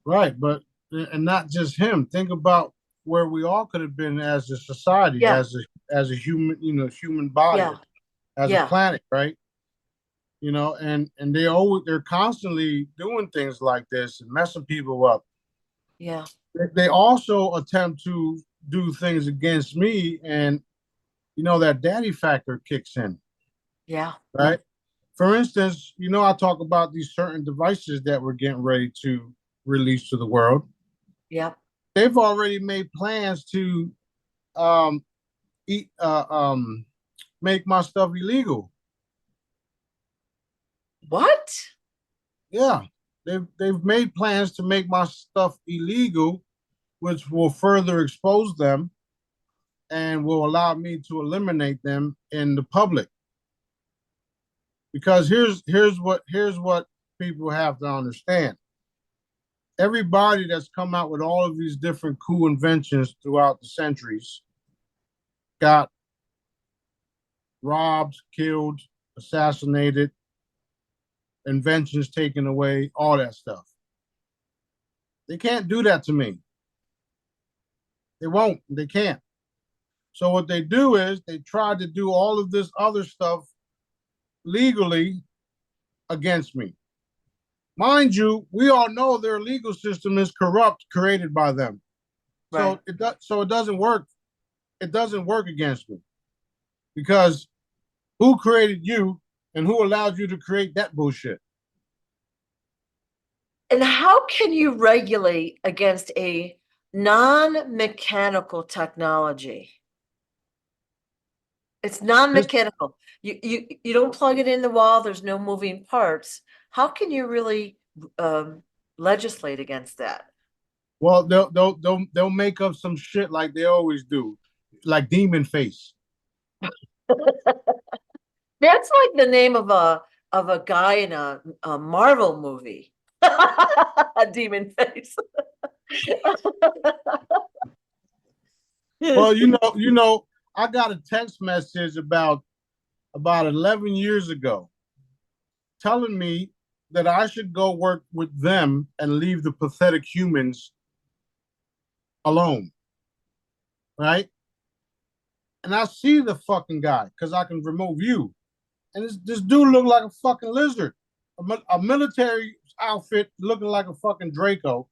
right, but and not just him. Think about where we all could have been as a society, Yeah, as a human, human body, yeah, as a yeah, planet, right? And they're constantly doing things like this and messing people up. yeah, They also attempt to do things against me, and that daddy factor kicks in, yeah, right? For instance, I talk about these certain devices that we're getting ready to release to the world. yeah. They've already made plans to um, eat, make my stuff illegal. What? Yeah, they've made plans to make my stuff illegal, which will further expose them and will allow me to eliminate them in the public. Because here's what people have to understand. Everybody that's come out with all of these different cool inventions throughout the centuries got robbed, killed, assassinated, inventions taken away, all that stuff. They can't do that to me. They won't. They can't. So what they do is they try to do all of this other stuff legally against me. Mind you, we all know their legal system is corrupt, created by them. Right. So it doesn't work. It doesn't work against me because who created you and who allowed you to create that bullshit? And how can you regulate against a non-mechanical technology? It's This non-mechanical. You don't plug it in the wall, there's no moving parts. How can you really legislate against that? well, they'll make up some shit like they always do, like demon face. That's like the name of a guy in a Marvel movie. A demon face. Well, I got a text message about 11 years ago telling me that I should go work with them and leave the pathetic humans alone, right? And I see the fucking guy because I can remove you. And this dude looked like a fucking lizard, a military outfit looking like a fucking Draco.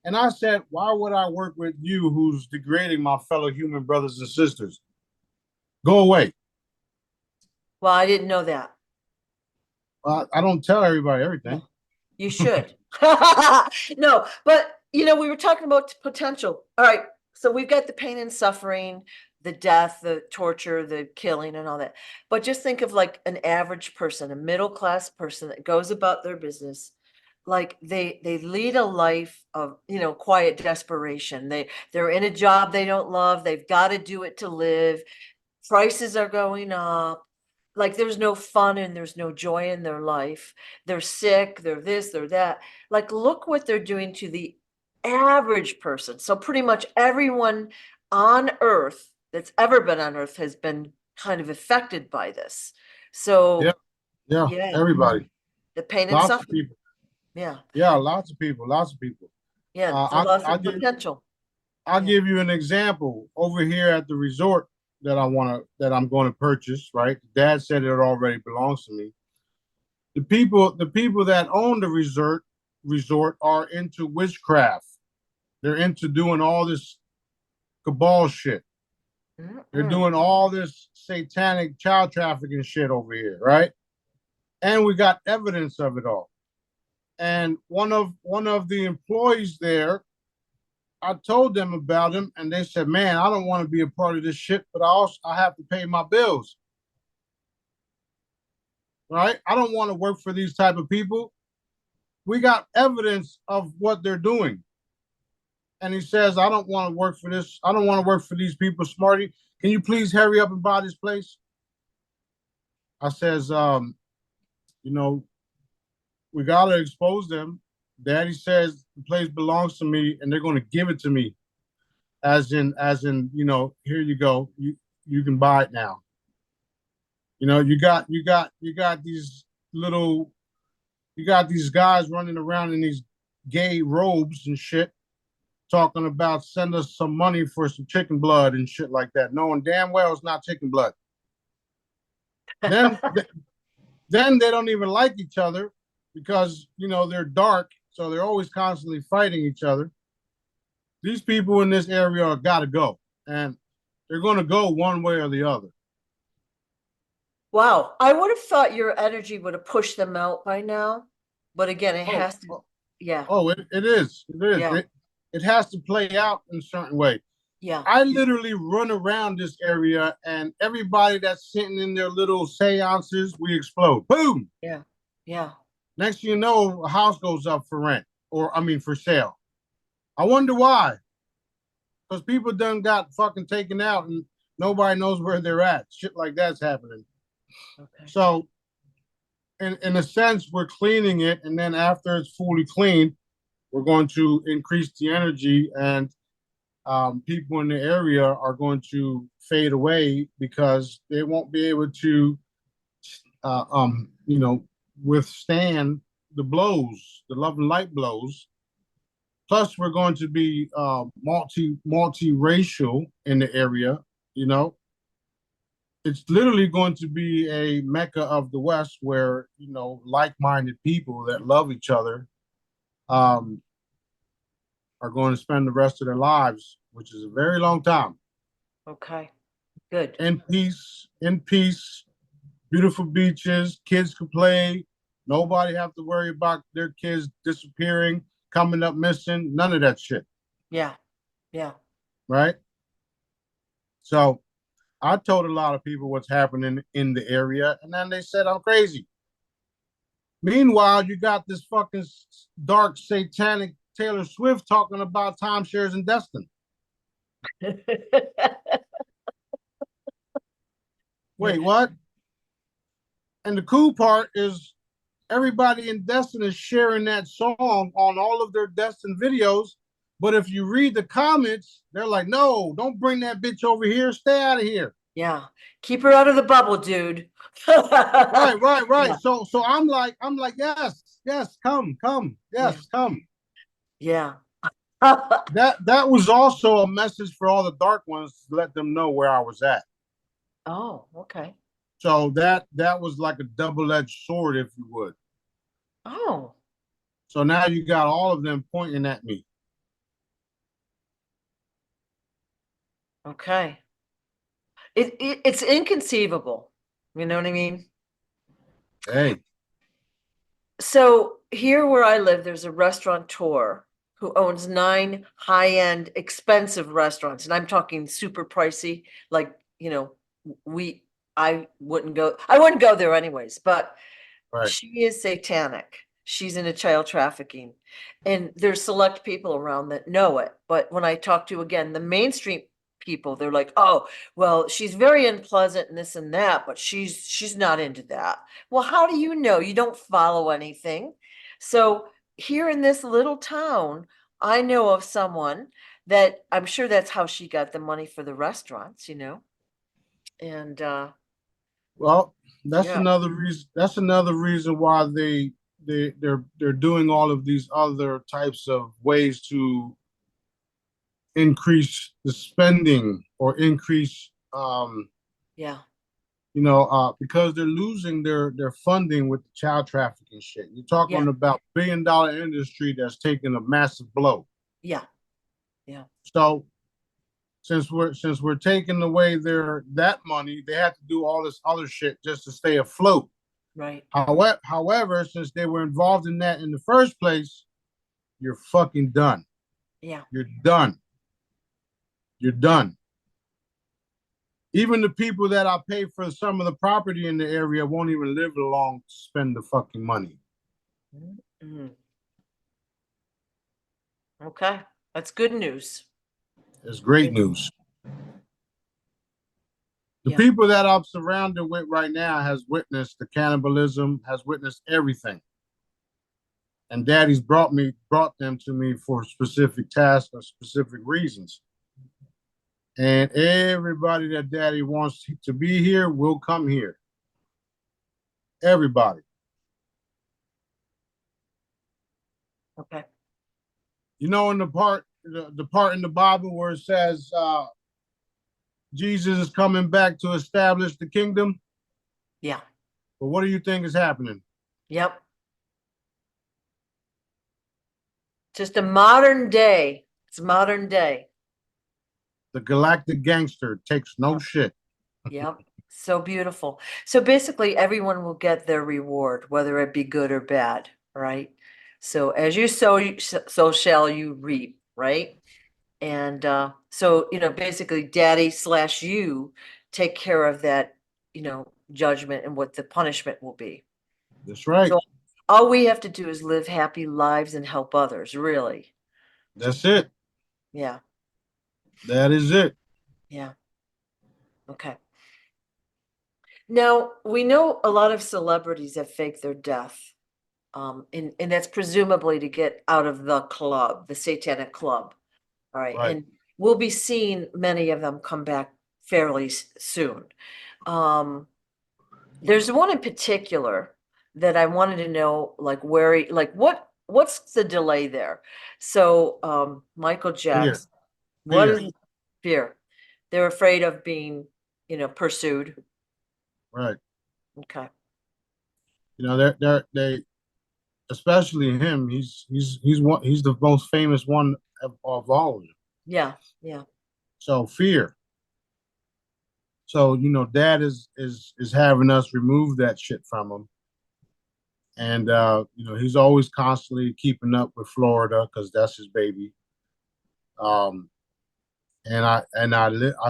And I said, why would I work with you who's degrading my fellow human brothers and sisters? Go away. Well, I didn't know that. I don't tell everybody everything. You should. No, but we were talking about potential. All right. So we've got the pain and suffering, the death, the torture, the killing, and all that. But just think of like an average person, a middle class person that goes about their business. Like they lead a life of, quiet desperation. They're in a job they don't love. They've got to do it to live. Prices are going up. Like there's no fun and there's no joy in their life. They're sick, they're this, they're that. Like look what they're doing to the average person. So pretty much everyone on earth that's ever been on earth has been kind of affected by this. Yeah, So yeah, yeah, everybody, the pain and lots of suffering. people. Yeah. Yeah, lots of people, lots of people. Yeah. Uh, The I, loss I of give, potential. I'll Yeah. give you an example over here at the resort that I'm going to purchase. Right, Dad said it already belongs to me. The people that own the resort are into witchcraft. They're into doing all this cabal shit. They're Mm-mm. doing all this satanic child trafficking shit over here, right? And we got evidence of it all. And one of the employees there, I told them about him, and they said, "Man, I don't want to be a part of this shit, but I have to pay my bills, right? I don't want to work for these type of people. We got evidence of what they're doing." And he says, "I don't want to work for this. I don't want to work for these people, Smarty. Can you please hurry up and buy this place?" I says, you know, we gotta expose them. Daddy says the place belongs to me, and they're going to give it to me, as in, here you go. You can buy it now. You got these little, you got these guys running around in these gay robes and shit, talking about send us some money for some chicken blood and shit like that, knowing damn well it's not chicken blood. Then, then they don't even like each other because they're dark, so they're always constantly fighting each other. These people in this area gotta go, and they're going to go one way or the other. Wow. I would have thought your energy would have pushed them out by now. But again, it Oh, has to, yeah, it is. It is. yeah, It has to play out in a certain way. yeah. I literally run around this area, and everybody that's sitting in their little seances, we explode. Boom! Yeah. Yeah. Next thing you know, a house goes up for rent, or I mean, for sale. I wonder why. Because people done got fucking taken out, and nobody knows where they're at. Shit like that's happening. Okay. So, in a sense, we're cleaning it, and then after it's fully cleaned, we're going to increase the energy, and people in the area are going to fade away because they won't be able to, uh, um, you know, withstand the blows, the love and light blows. Plus, we're going to be multiracial in the area. You know, it's literally going to be a mecca of the West, where like-minded people that love each other um, are going to spend the rest of their lives, which is a very long time, Okay, good. in peace, beautiful beaches, kids can play. Nobody have to worry about their kids disappearing, coming up missing, none of that shit, Yeah, yeah. right? So I told a lot of people what's happening in the area, and then they said I'm crazy. Meanwhile, you got this fucking dark satanic Taylor Swift talking about timeshares and destiny. Wait, what? And the cool part is everybody in Destin is sharing that song on all of their Destin videos. But if you read the comments, they're like, no, don't bring that bitch over here. Stay out of here. Yeah, keep her out of the bubble, dude. Right. Yeah, So I'm like, yes, come, yeah, yes, come. yeah. That was also a message for all the dark ones to let them know where I was at. Oh, okay. So that was like a double-edged sword, if you would. Oh, So now you got all of them pointing at me. okay. It's inconceivable. You know what I mean? Hey, So here where I live, there's a restaurateur who owns 9 high-end expensive restaurants. And I'm talking super pricey, like, we I wouldn't go there anyways, but right. she is satanic. She's into child trafficking. And there's select people around that know it. But when I talk to, again, the mainstream people, they're like, oh, well, she's very unpleasant and this and that, but she's not into that. Well, how do you know? You don't follow anything. So here in this little town, I know of someone that I'm sure that's how she got the money for the restaurants. And Well, that's yeah, another reason. That's another reason why they're doing all of these other types of ways to increase the spending or increase, yeah, because they're losing their funding with the child trafficking shit. You're talking yeah, about $1 billion industry that's taking a massive blow. yeah, yeah, So since we're taking away that money, they have to do all this other shit just to stay afloat. right. However, since they were involved in that in the first place, you're fucking done. Yeah. You're done. You're done. Even the people that I pay for some of the property in the area won't even live long to spend the fucking money. Mhm. Okay, that's good news. It's great Good. news. The Yeah. people that I'm surrounded with right now has witnessed the cannibalism, has witnessed everything. And daddy's brought them to me for specific tasks or specific reasons. And everybody that daddy wants to be here will come here. Everybody. Okay. In the part in the Bible where it says Jesus is coming back to establish the kingdom. Yeah. But what do you think is happening? Yep. Just a modern day. It's modern day. The galactic gangster takes no Yep. shit. Yep. So beautiful. So basically, everyone will get their reward, whether it be good or bad, right? So as you sow, so shall you reap, right? And so, basically, daddy/you take care of that, judgment and what the punishment will be. That's right. So all we have to do is live happy lives and help others, really. That's it. Yeah. That is it. Yeah. Okay. Now, we know a lot of celebrities that fake their death. And that's presumably to get out of the club, the satanic club. All right. Right. And we'll be seeing many of them come back fairly soon. Um, there's one in particular that I wanted to know, like where he, like what's the delay there? So Michael Fear, Jackson, what fear, is fear? They're afraid of being, pursued. right? Okay. You know, they especially him. He's the most famous one of all of them. Yeah, yeah. So fear. So Dad is having us remove that shit from him, and he's always constantly keeping up with Florida because that's his baby. Um, I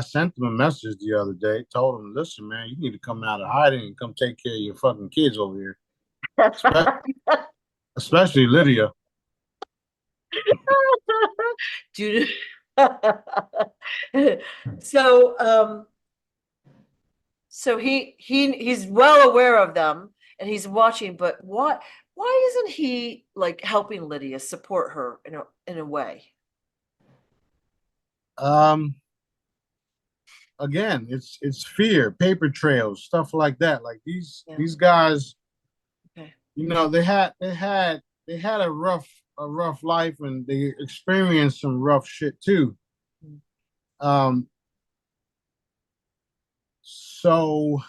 sent him a message the other day, told him, listen, man, you need to come out of hiding and come take care of your fucking kids over here, Spe- especially Lydia. Dude. So he's well aware of them and he's watching, but why isn't he like helping Lydia support her in a way? Um, Again, it's fear, paper trails, stuff like that. Like these Yeah. these guys, Okay. they had a rough life, and they experienced some rough shit too. Mm. Um, so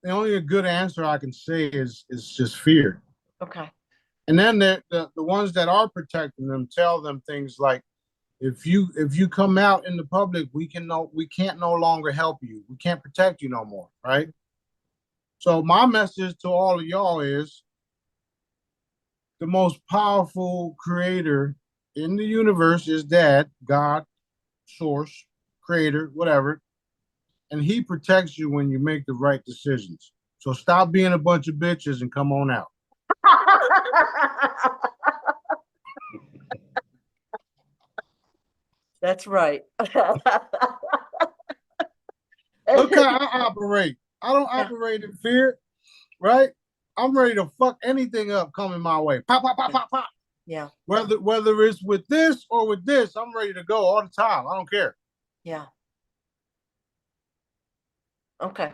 the only good answer I can say is just fear. Okay. And then the ones that are protecting them tell them things like, if you come out in the public, we can't no longer help you. We can't protect you no more, right? So my message to all of y'all is the most powerful creator in the universe is Dad, God, source, creator, whatever. And he protects you when you make the right decisions. So stop being a bunch of bitches and come on out. That's right. Look how I operate. I don't Yeah, operate in fear, right? I'm ready to fuck anything up coming my way. Pop, pop, pop, yeah, pop, pop. yeah, Whether it's with this or with this, I'm ready to go all the time. I don't care. yeah. Okay.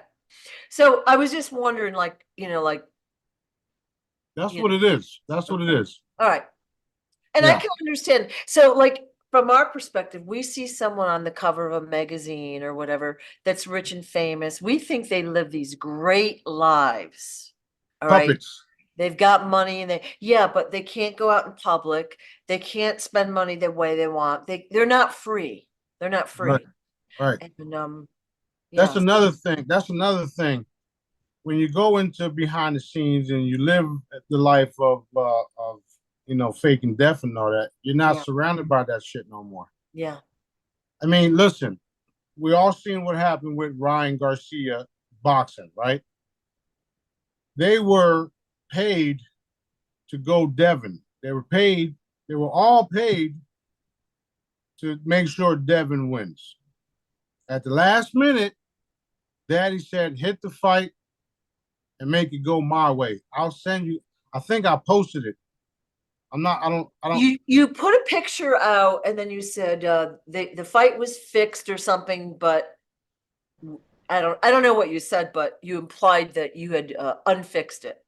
So I was just wondering, like, That's you what know, it is. That's what it okay. is. All right. And I Yeah. can understand. So, like, from our perspective, we see someone on the cover of a magazine or whatever that's rich and famous. We think they live these great lives. All right. Puppets. They've got money and yeah, but they can't go out in public. They can't spend money the way they want. They're not free. They're not Right. free. Right. And That's yeah. another thing. That's another thing. When you go into behind the scenes and you live the life of faking death and all that, you're not Yeah. surrounded by that shit no more. Yeah. I mean, listen, we all seen what happened with Ryan Garcia boxing, right? They were paid to go Devin. They were all paid to make sure Devin wins. At the last minute, Daddy said, hit the fight and make it go my way. I'll send you. I think I posted it. I'm not. I don't. You put a picture out and then you said the fight was fixed or something, but I don't know what you said, but you implied that you had unfixed it.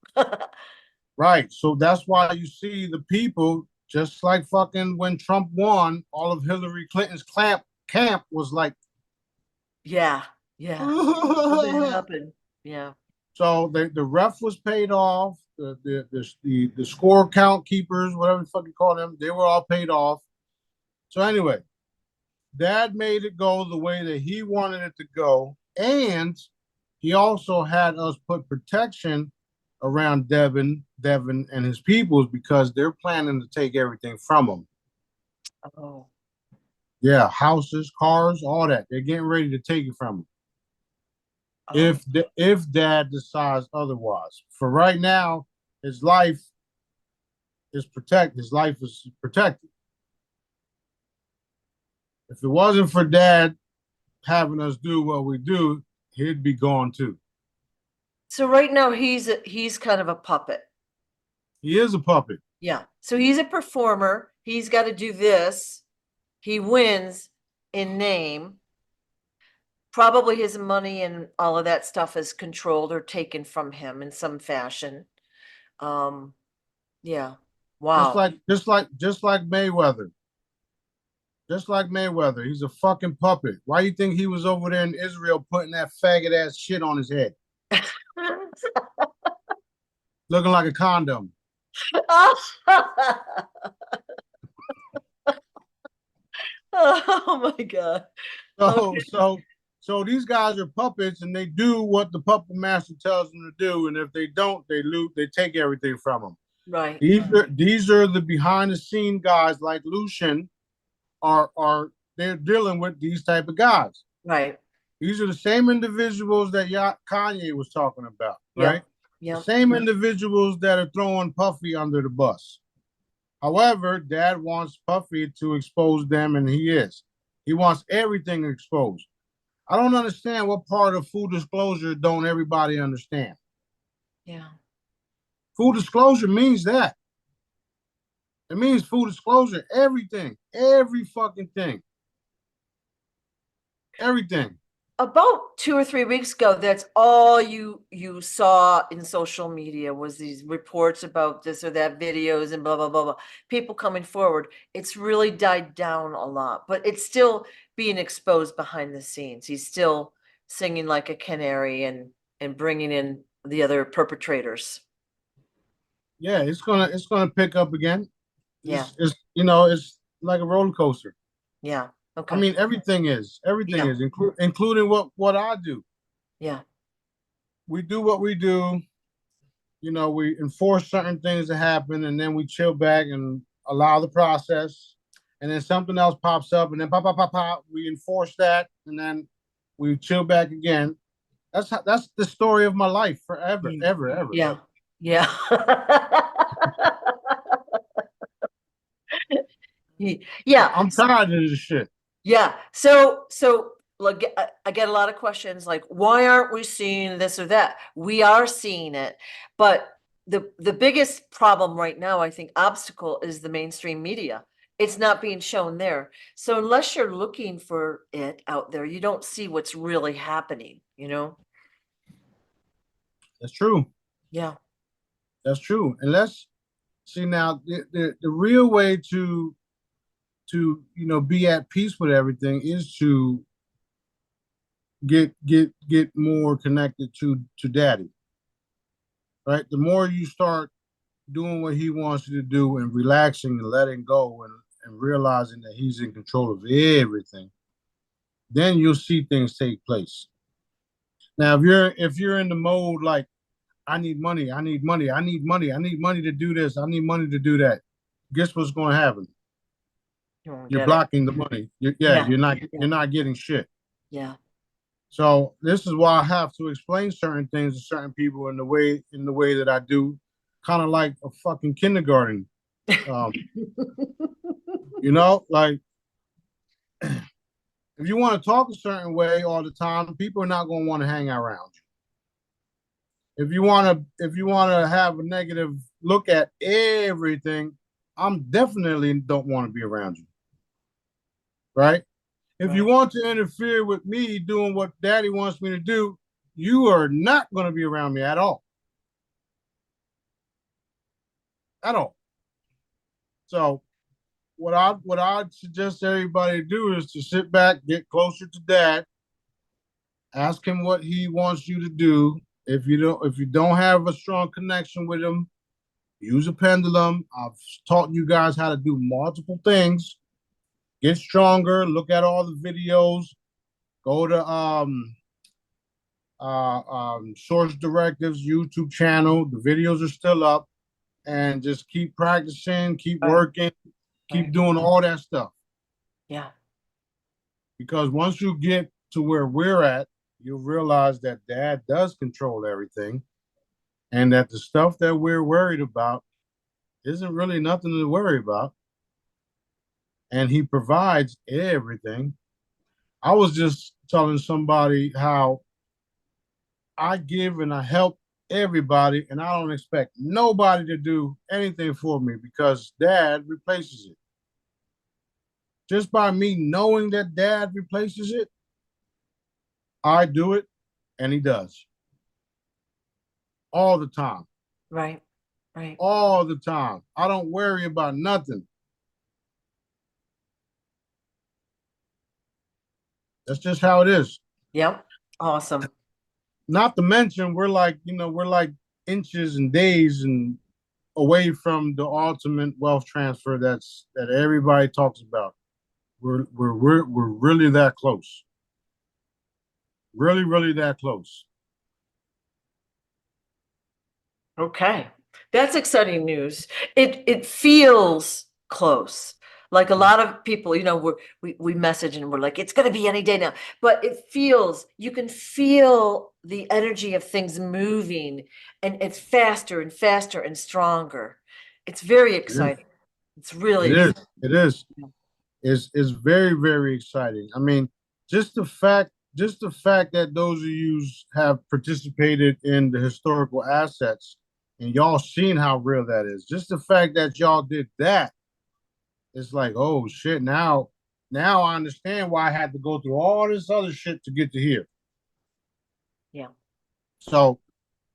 Right. So that's why you see the people, just like fucking when Trump won, all of Hillary Clinton's camp was like. Yeah, yeah. Something happened. Yeah. So the ref was paid off. The score count keepers, whatever the fuck you call them, they were all paid off. So anyway, Dad made it go the way that he wanted it to go, and he also had us put protection around Devin and his peoples because they're planning to take everything from him. Oh. Yeah, houses, cars, all that. They're getting ready to take it from him. Oh. If Dad decides otherwise. For right now, his life is protected. His life is protected. If it wasn't for Dad having us do what we do, he'd be gone too. So right now he's kind of a puppet. He is a puppet. Yeah. So he's a performer. He's got to do this. He wins in name. Probably his money and all of that stuff is controlled or taken from him in some fashion. Yeah. Just Wow. like Mayweather. Just like Mayweather. He's a fucking puppet. Why you think he was over there in Israel putting that faggot ass shit on his head? Looking like a condom. Oh my God. So, Okay. so, so these guys are puppets, and they do what the puppet master tells them to do. And if they don't, they loot. They take everything from them. Right. These are the behind the scene guys like Lucian. Are they're dealing with these type of guys. Right. These are the same individuals that Kanye was talking about, right? Yep. The Yep. same individuals that are throwing Puffy under the bus. However, Dad wants Puffy to expose them, and he is. He wants everything exposed. I don't understand what part of full disclosure don't everybody understand. Yeah. Full disclosure means that. It means full disclosure, everything, every fucking thing, everything. About 2 or 3 weeks ago, that's all you saw in social media was these reports about this or that videos and blah blah blah blah. People coming forward. It's really died down a lot, but it's still being exposed behind the scenes. He's still singing like a canary and bringing in the other perpetrators. Yeah, it's gonna pick up again. Yeah. It's like a roller coaster. Yeah. I Okay. mean, everything Yeah. is, including what I do. Yeah. We do what we do. We enforce certain things to happen, and then we chill back and allow the process. And then something else pops up, and then pop, pop, pop, pop. We enforce that, and then we chill back again. That's the story of my life forever, Mm. ever, ever. Yeah. Yeah. Yeah. I'm tired of this shit. Yeah. So like I get a lot of questions like, why aren't we seeing this or that? We are seeing it, but the biggest problem right now, I think, obstacle is the mainstream media. It's not being shown there. So unless you're looking for it out there, you don't see what's really happening, you know? That's true. Yeah. That's true. And let's see now the real way to be at peace with everything is to get more connected to daddy, right? The more you start doing what he wants you to do and relaxing and letting go and realizing that he's in control of everything, then you'll see things take place. Now if you're in the mode like, I need money, I need money, I need money, I need money to do this, I need money to do that, guess what's going to happen? You won't You're get it. blocking the money. Yeah, Yeah. you're not getting shit. Yeah. So this is why I have to explain certain things to certain people in the way that I do, kind of like a fucking kindergarten. Um, like if you want to talk a certain way all the time, people are not going to want to hang around you. If you want to have a negative look at everything, I'm definitely don't want to be around you, right? If you Right. want to interfere with me doing what daddy wants me to do, you are not going to be around me at all. At all. So what I suggest everybody do is to sit back, get closer to dad, ask him what he wants you to do. If you don't have a strong connection with him, use a pendulum. I've taught you guys how to do multiple things. Get stronger, look at all the videos, go to Source Directives YouTube channel. The videos are still up, and just keep practicing, keep Right. working, keep Right. doing all that stuff. Yeah. Because once you get to where we're at, you'll realize that dad does control everything, and that the stuff that we're worried about isn't really nothing to worry about. And he provides everything. I was just telling somebody how I give and I help everybody, and I don't expect nobody to do anything for me because dad replaces it. Just by me knowing that dad replaces it, I do it, and he does. All the time. Right. Right. All the time. I don't worry about nothing. That's just how it is. Yep. Awesome. Not to mention, we're like inches and days and away from the ultimate wealth transfer that everybody talks about. We're really that close. Really, really that close. Okay. That's exciting news. It feels close. Like a lot of people, we message and we're like, it's gonna be any day now. But you can feel the energy of things moving, and it's faster and faster and stronger. It's very It is. exciting. It's really It is. exciting. It is. Is very, very exciting. I mean, just the fact that those of you have participated in the historical assets and y'all seen how real that is. Just the fact that y'all did that, it's like, oh shit, now I understand why I had to go through all this other shit to get to here. Yeah. So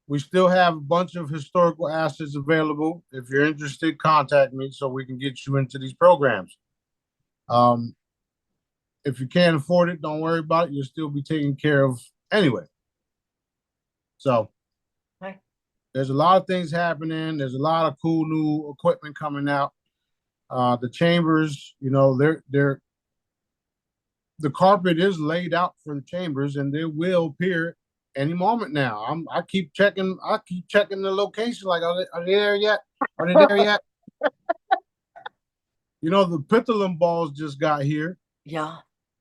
we still have a bunch of historical assets available. If you're interested, contact me so we can get you into these programs. Um, if you can't afford it, don't worry about it. You'll still be taken care of anyway. So Right. there's a lot of things happening. There's a lot of cool new equipment coming out. The chambers, the carpet is laid out for the chambers, and they will appear any moment now. I keep checking. I keep checking the location. Like, are they there yet? Are they there yet? The Pitholum balls just got here. Yeah.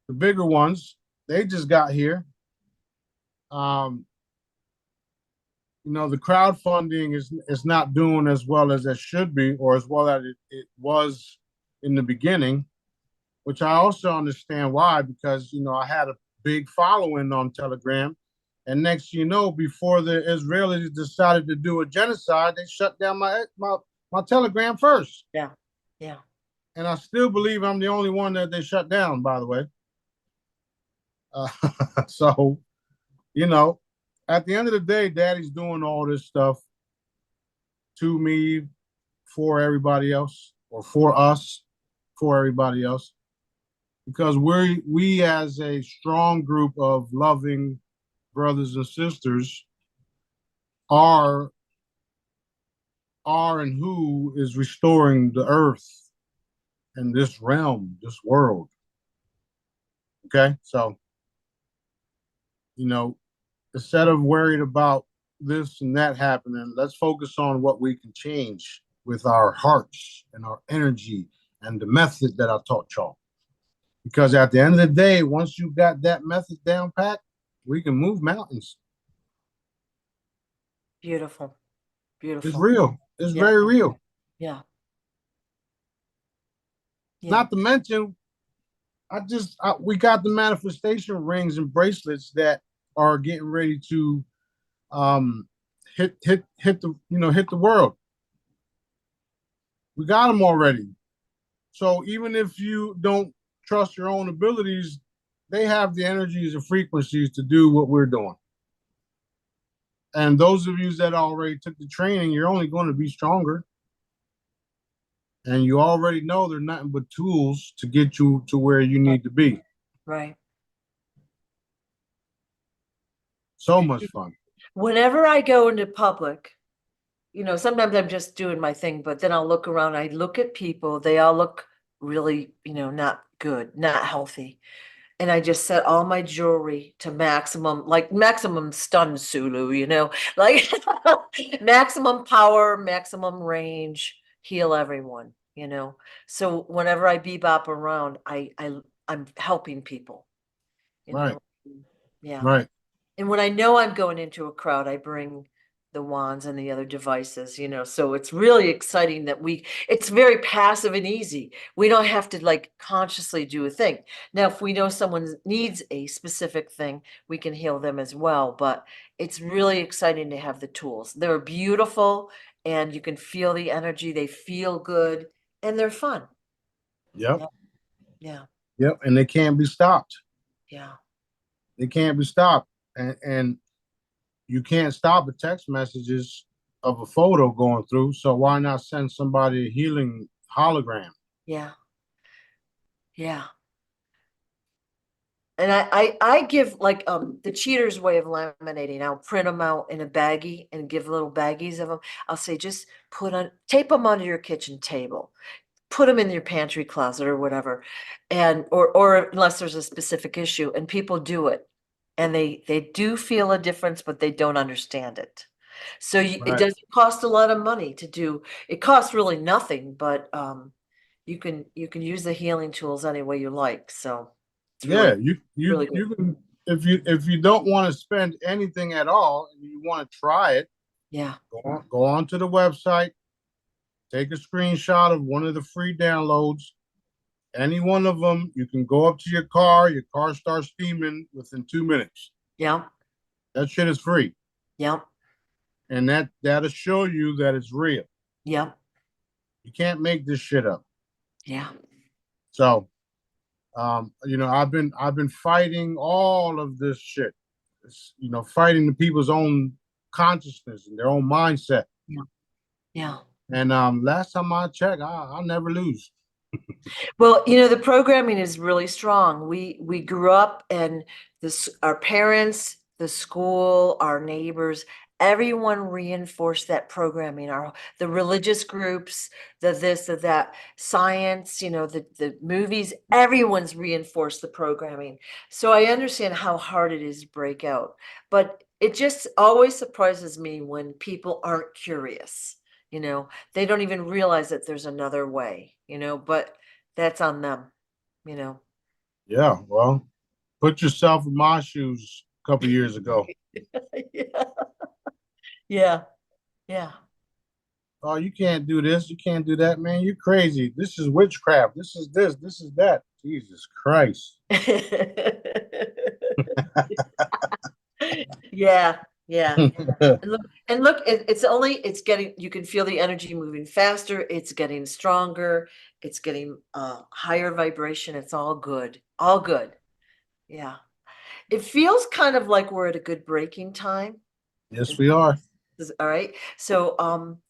The bigger ones, they just got here. Um, the crowdfunding is not doing as well as it should be, or as well as it was in the beginning, which I also understand why, because I had a big following on Telegram, and next before the Israelis decided to do a genocide, they shut down my Telegram first. Yeah. Yeah. And I still believe I'm the only one that they shut down, by the way. So, at the end of the day, Daddy's doing all this stuff to me, for everybody else, or for us, for everybody else, because we as a strong group of loving brothers and sisters are and who is restoring the earth and this realm, this world. Okay, so instead of worried about this and that happening, let's focus on what we can change with our hearts and our energy and the method that I taught y'all. Because at the end of the day, once you got that method down pat, we can move mountains. Beautiful. Beautiful. It's real. It's very real. Yeah. Yeah. Not to mention, we got the manifestation rings and bracelets that are getting ready to hit the world. We got them already. So even if you don't trust your own abilities, they have the energies and frequencies to do what we're doing. And those of you that already took the training, you're only going to be stronger. And you already know they're nothing but tools to get you to where you need to be. Right. So much fun. Whenever I go into public, sometimes I'm just doing my thing, but then I'll look around, I look at people, they all look really, not good, not healthy. And I just set all my jewelry to maximum stun Sulu, like maximum power, maximum range, heal everyone, So whenever I bebop around, I'm helping people, Right. Yeah. Right. And when I know I'm going into a crowd, I bring the wands and the other devices, so it's really exciting that it's very passive and easy. We don't have to like consciously do a thing. Now, if we know someone needs a specific thing, we can heal them as well. But it's really exciting to have the tools. They're beautiful and you can feel the energy. They feel good and they're fun. Yep. Yeah. Yeah. Yep. And they can't be stopped. Yeah. It can't be stopped. And you can't stop the text messages of a photo going through. So why not send somebody a healing hologram? Yeah. Yeah. And I give like the cheater's way of laminating. I'll print them out in a baggie and give little baggies of them. I'll say just tape them under your kitchen table, put them in your pantry closet or whatever, and or unless there's a specific issue, and people do it, and they do feel a difference, but they don't understand it. So it Right. doesn't cost a lot of money to do. It costs really nothing, but you can use the healing tools any way you like. So it's Yeah, really good. you can, if you don't want to spend anything at all and you want to try it, Yeah. go on to the website, take a screenshot of one of the free downloads. Any one of them, you can go up to your car starts steaming within 2 minutes. Yeah. That shit is free. Yeah. And that'll show you that it's real. Yeah. You can't make this shit up. Yeah. So I've been fighting all of this shit. Fighting the people's own consciousness and their own mindset. Yeah. Yeah. And last time I checked, I never lose. Well, the programming is really strong. We grew up and our parents, the school, our neighbors, everyone reinforced that programming. The religious groups, the this, the that, science, the movies, everyone's reinforced the programming. So I understand how hard it is to break out. But it just always surprises me when people aren't curious. They don't even realize that there's another way, but that's on them, you know. Yeah, well, put yourself in my shoes a couple years ago. Yeah, yeah, yeah. Oh, you can't do this, you can't do that, man. You're crazy. This is witchcraft. This is this, this is that. Jesus Christ. Yeah, yeah. And look, it's getting, you can feel the energy moving faster, it's getting stronger, it's getting higher vibration. It's all good. All good. Yeah. It feels kind of like we're at a good breaking time. Yes, we are. All right. So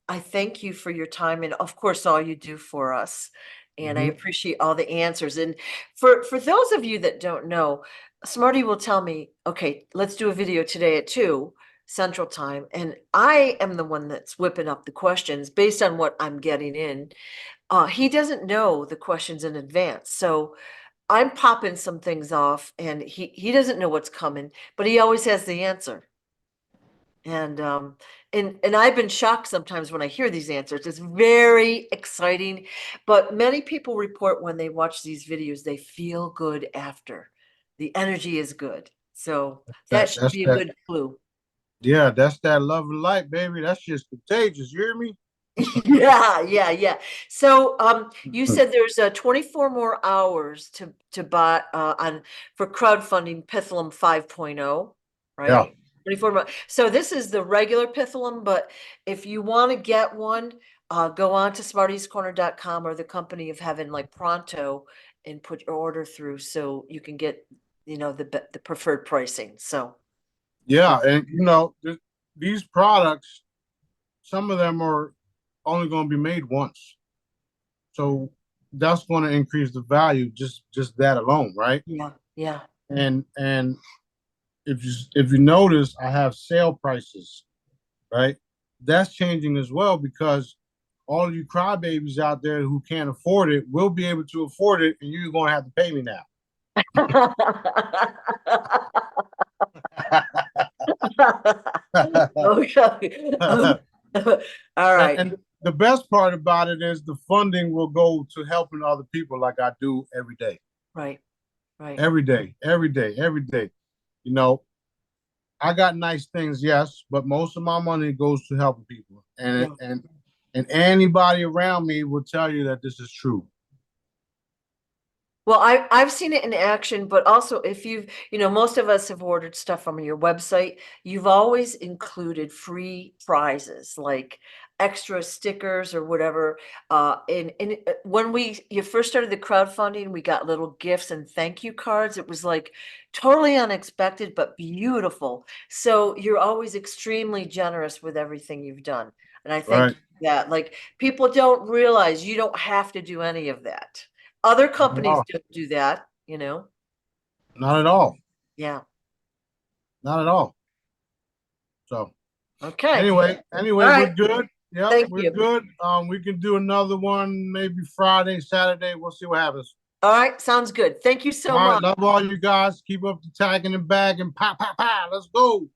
I thank you for your time and of course all you do for us. And I Mhm. appreciate all the answers. And for those of you that don't know, Smarty will tell me, okay, let's do a video today at 2 Central Time. And I am the one that's whipping up the questions based on what I'm getting in. He doesn't know the questions in advance. So I'm popping some things off and he doesn't know what's coming, but he always has the answer. And I've been shocked sometimes when I hear these answers. It's very exciting, but many people report when they watch these videos, they feel good after. The energy is good. So that That should that's be a that. good clue. Yeah, that's that love and light, baby. That's just contagious. You hear me? Yeah, yeah, yeah. So you said there's 24 more hours to buy on for crowdfunding Pithlum 5.0, Yeah. right? 24 more. So this is the regular Pithlum, but if you want to get one, go on to smartiescorner.com or the Company of Heaven like pronto and put your order through so you can get, the preferred pricing. So Yeah, and these products, some of them are only going to be made once. So that's going to increase the value just that alone, right? yeah, yeah. And if you notice, I have sale prices, right? That's changing as well because all of you crybabies out there who can't afford it will be able to afford it, and you're going to have to pay me now. Okay. and, All right. and the best part about it is the funding will go to helping other people like I do every day. Right. Right. Every day, every day, every day. You know, I got nice things, yes, but most of my money goes to helping people. And Yeah. and anybody around me will tell you that this is true. Well, I've seen it in action, but also if most of us have ordered stuff from your website, you've always included free prizes like extra stickers or whatever. And when you first started the crowdfunding, we got little gifts and thank you cards. It was like totally unexpected, but beautiful. So you're always extremely generous with everything you've done. And I thank Right. you for that. Like, people don't realize you don't have to do any of that. Other Not at companies all. don't do that, you know? Not at all. Yeah. Not at all. So Okay. anyway, All we're right. good. Yep, Thank we're you. good. We can do another one maybe Friday, Saturday. We'll see what happens. All right. Sounds good. Thank you so All right, much. love all you guys. Keep up the tagging and bagging. Pa pa pa. Let's go.